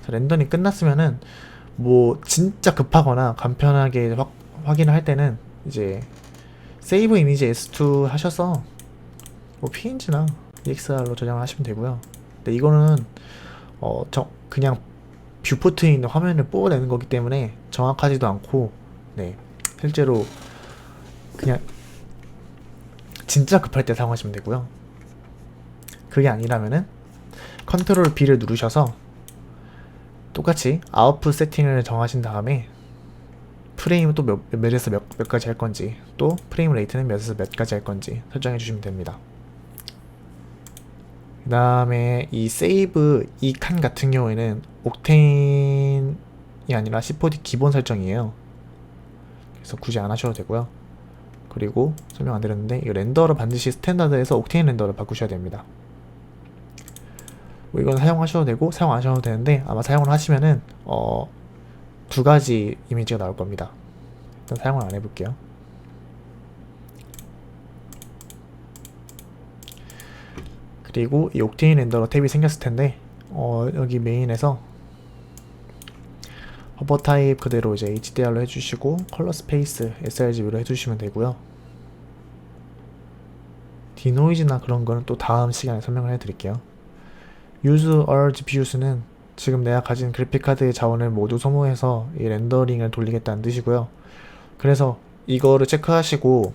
Speaker 1: 렌더링 끝났으면은 뭐 진짜 급하거나 간편하게 확인을 할 때는 이제 세이브 이미지 S2 하셔서 뭐 PNG나 EXR로 저장을 하시면 되고요. 근데 이거는 그냥 뷰포트에 있는 화면을 뽑아내는 거기 때문에 정확하지도 않고, 실제로 그냥 진짜 급할 때 사용하시면 되고요. 그게 아니라면은 컨트롤 B를 누르셔서 똑같이 아웃풋 세팅을 정하신 다음에 프레임은 또 몇에서 몇 가지 할 건지, 또 프레임 레이트는 몇에서 몇 가지 할 건지 설정해 주시면 됩니다. 그 다음에 이 세이브 이 칸 같은 경우에는 옥테인이 아니라 C4D 기본 설정이에요. 그래서 굳이 안 하셔도 되고요. 그리고 설명 안 드렸는데 이 렌더를 반드시 스탠다드에서 옥테인 렌더를 바꾸셔야 됩니다. 뭐 이건 사용하셔도 되고 사용 안 하셔도 되는데, 아마 사용을 하시면은 두 가지 이미지가 나올 겁니다. 일단 사용을 안 해볼게요. 그리고 이 옥테인 렌더러 탭이 생겼을 텐데 여기 메인에서 허버 타입 그대로 이제 HDR로 해주시고 컬러 스페이스 sRGB로 해주시면 되고요. 디노이즈나 그런 거는 또 다음 시간에 설명을 해드릴게요. Use all GPUs는 지금 내가 가진 그래픽카드의 자원을 모두 소모해서 이 렌더링을 돌리겠다는 뜻이고요. 그래서 이거를 체크하시고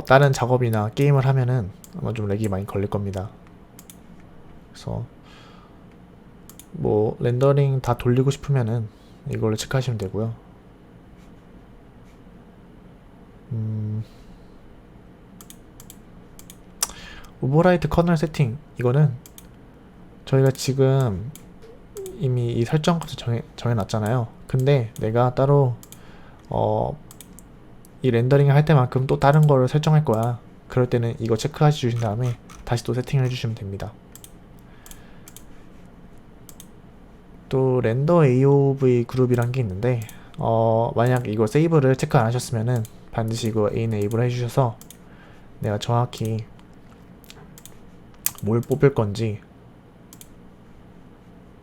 Speaker 1: 다른 작업이나 게임을 하면은 아마 좀 렉이 많이 걸릴 겁니다. 그래서 뭐 렌더링 다 돌리고 싶으면은 이걸로 체크하시면 되고요. 오버라이트 커널 세팅, 이거는 저희가 지금 이미 이 설정 값을 정해놨잖아요. 근데 내가 따로 이 렌더링을 할 때만큼 또 다른 거를 설정할 거야. 그럴 때는 이거 체크해 주신 다음에 다시 또 세팅을 해주시면 됩니다. 또 렌더 AOV 그룹이란 게 있는데 만약 이거 세이브를 체크 안 하셨으면은 반드시 이거 enable 해주셔서 내가 정확히 뭘 뽑을 건지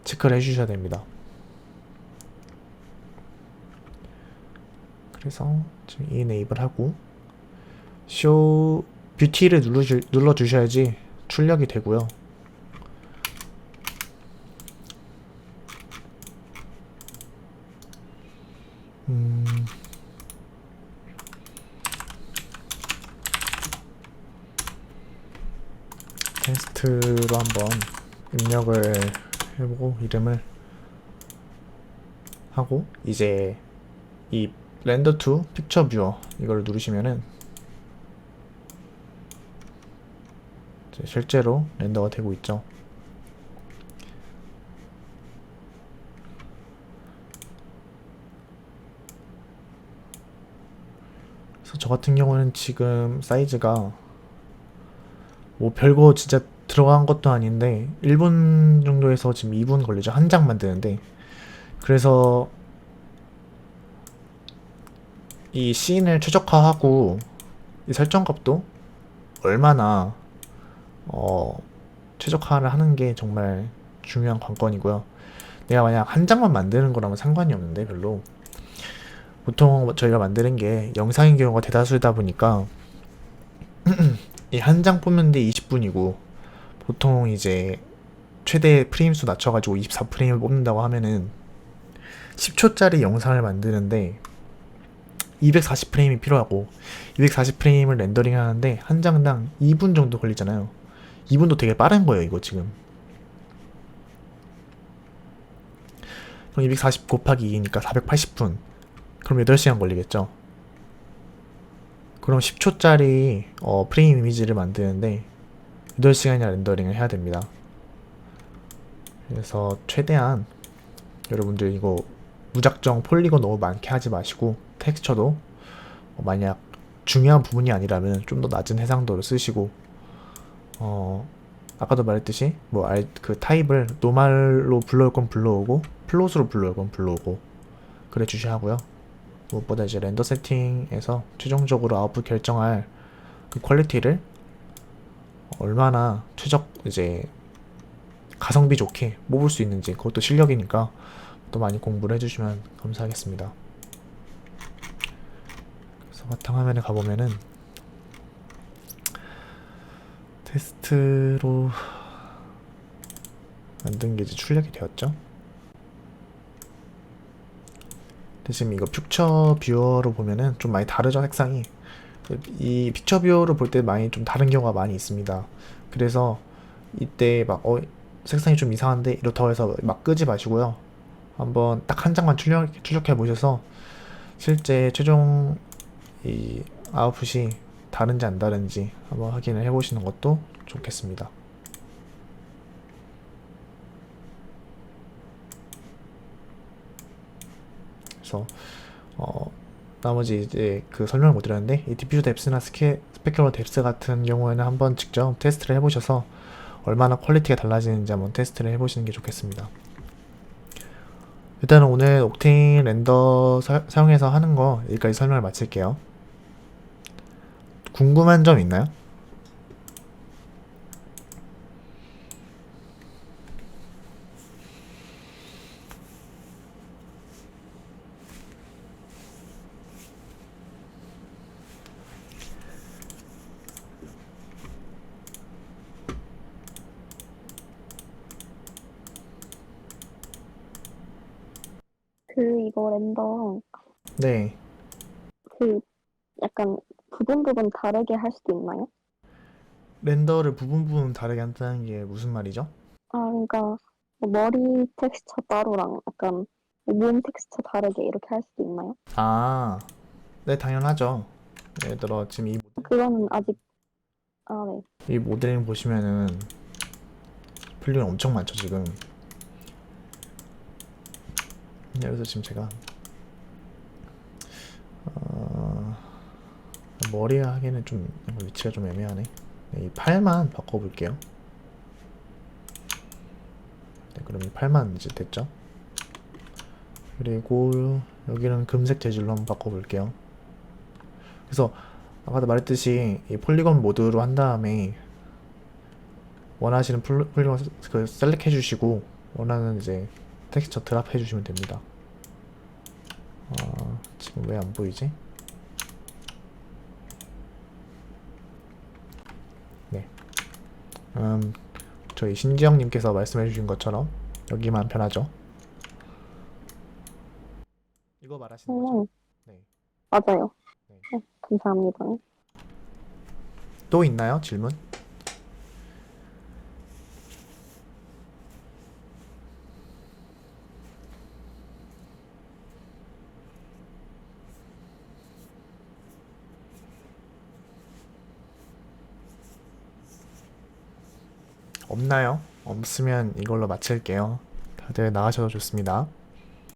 Speaker 1: 체크를 해주셔야 됩니다. 그래서 지금 enable 하고 show 뷰티를 눌러주셔야지 출력이 되고요. 테스트로 한번 입력을 해보고 이름을 하고 이제 이 렌더 투 픽처 뷰어 이걸 누르시면은 이제 실제로 렌더가 되고 있죠. 그래서 저 같은 경우는 지금 사이즈가 뭐 별거 진짜 들어간 것도 아닌데 1분 정도에서 지금 2분 걸리죠. 한 장 만드는데. 그래서 이 씬을 최적화하고 이 설정값도 얼마나 최적화를 하는 게 정말 중요한 관건이고요. 내가 만약 한 장만 만드는 거라면 상관이 없는데 별로 보통 저희가 만드는 게 영상인 경우가 대다수다 보니까 이 한 장 뽑는데 20분이고 보통 이제 최대 프레임 수 낮춰가지고 24프레임을 뽑는다고 하면은 10초짜리 영상을 만드는데 240프레임이 필요하고 240프레임을 렌더링 하는데 한 장당 2분 정도 걸리잖아요. 2분도 되게 빠른 거예요, 이거 지금. 그럼 240 곱하기 2니까 480분. 그럼 8시간 걸리겠죠. 그럼 10초짜리 프레임 이미지를 만드는데 8시간이나 렌더링을 해야 됩니다. 그래서 최대한 여러분들 이거 무작정 폴리곤 너무 많게 하지 마시고 텍스처도 만약 중요한 부분이 아니라면 좀 더 낮은 해상도를 쓰시고 아까도 말했듯이 뭐 그 타입을 노멀로 불러올 건 불러오고 플롯으로 불러올 건 불러오고 그래 주셔야 하고요. 무엇보다 이제 렌더 세팅에서 최종적으로 아웃풋 결정할 그 퀄리티를 얼마나 이제 가성비 좋게 뽑을 수 있는지 그것도 실력이니까 또 많이 공부를 해주시면 감사하겠습니다. 그래서 바탕화면에 가보면은 테스트로 만든 게 이제 출력이 되었죠. 지금 이거 픽처 뷰어로 보면은 좀 많이 다르죠, 색상이. 이 픽처 뷰어로 볼 때 많이 좀 다른 경우가 많이 있습니다. 그래서 이때 막 색상이 좀 이상한데 이렇다고 해서 막 끄지 마시고요. 한번 딱 한 장만 출력해 보셔서 실제 최종 이 아웃풋이 다른지 안 다른지 한번 확인을 해 보시는 것도 좋겠습니다. 그래서 나머지 이제 그 설명을 못 드렸는데 이 디퓨저 뎁스나 스페큐러 뎁스 같은 경우에는 한번 직접 테스트를 해보셔서 얼마나 퀄리티가 달라지는지 한번 테스트를 해보시는 게 좋겠습니다. 일단은 오늘 옥테인 렌더 사용해서 하는 거 여기까지 설명을 마칠게요. 궁금한 점 있나요?
Speaker 3: 이거 렌더
Speaker 1: 네.
Speaker 3: 그 약간 부분 다르게 할 수도 있나요?
Speaker 1: 렌더를 부분 다르게 한다는 게 무슨 말이죠?
Speaker 3: 아, 그러니까 뭐 머리 텍스처 따로랑 약간 몸 텍스처 다르게 이렇게 할 수도 있나요?
Speaker 1: 아, 네, 당연하죠. 예를 들어, 지금
Speaker 3: 그거는 아직 네.
Speaker 1: 이 모델링 보시면은 플리가 엄청 많죠, 지금. 그래서 지금 제가, 어, 머리 하기는 좀, 위치가 좀 애매하네. 네, 이 팔만 바꿔볼게요. 네, 그럼 이 팔만 이제 됐죠? 그리고 여기는 금색 재질로 한번 바꿔볼게요. 그래서 아까도 말했듯이 이 폴리곤 모드로 한 다음에 원하시는 폴리곤 그 셀렉트 해주시고 원하는 이제 텍스처 드랍 해주시면 됩니다. 지금 왜 안 보이지? 네. 저희 신지영님께서 말씀해주신 것처럼 여기만 편하죠? 이거 말하시는 거죠? 네.
Speaker 3: 맞아요.
Speaker 1: 네.
Speaker 3: 감사합니다.
Speaker 1: 또 있나요? 질문? 없나요? 없으면 이걸로 마칠게요. 다들 나가셔도 좋습니다.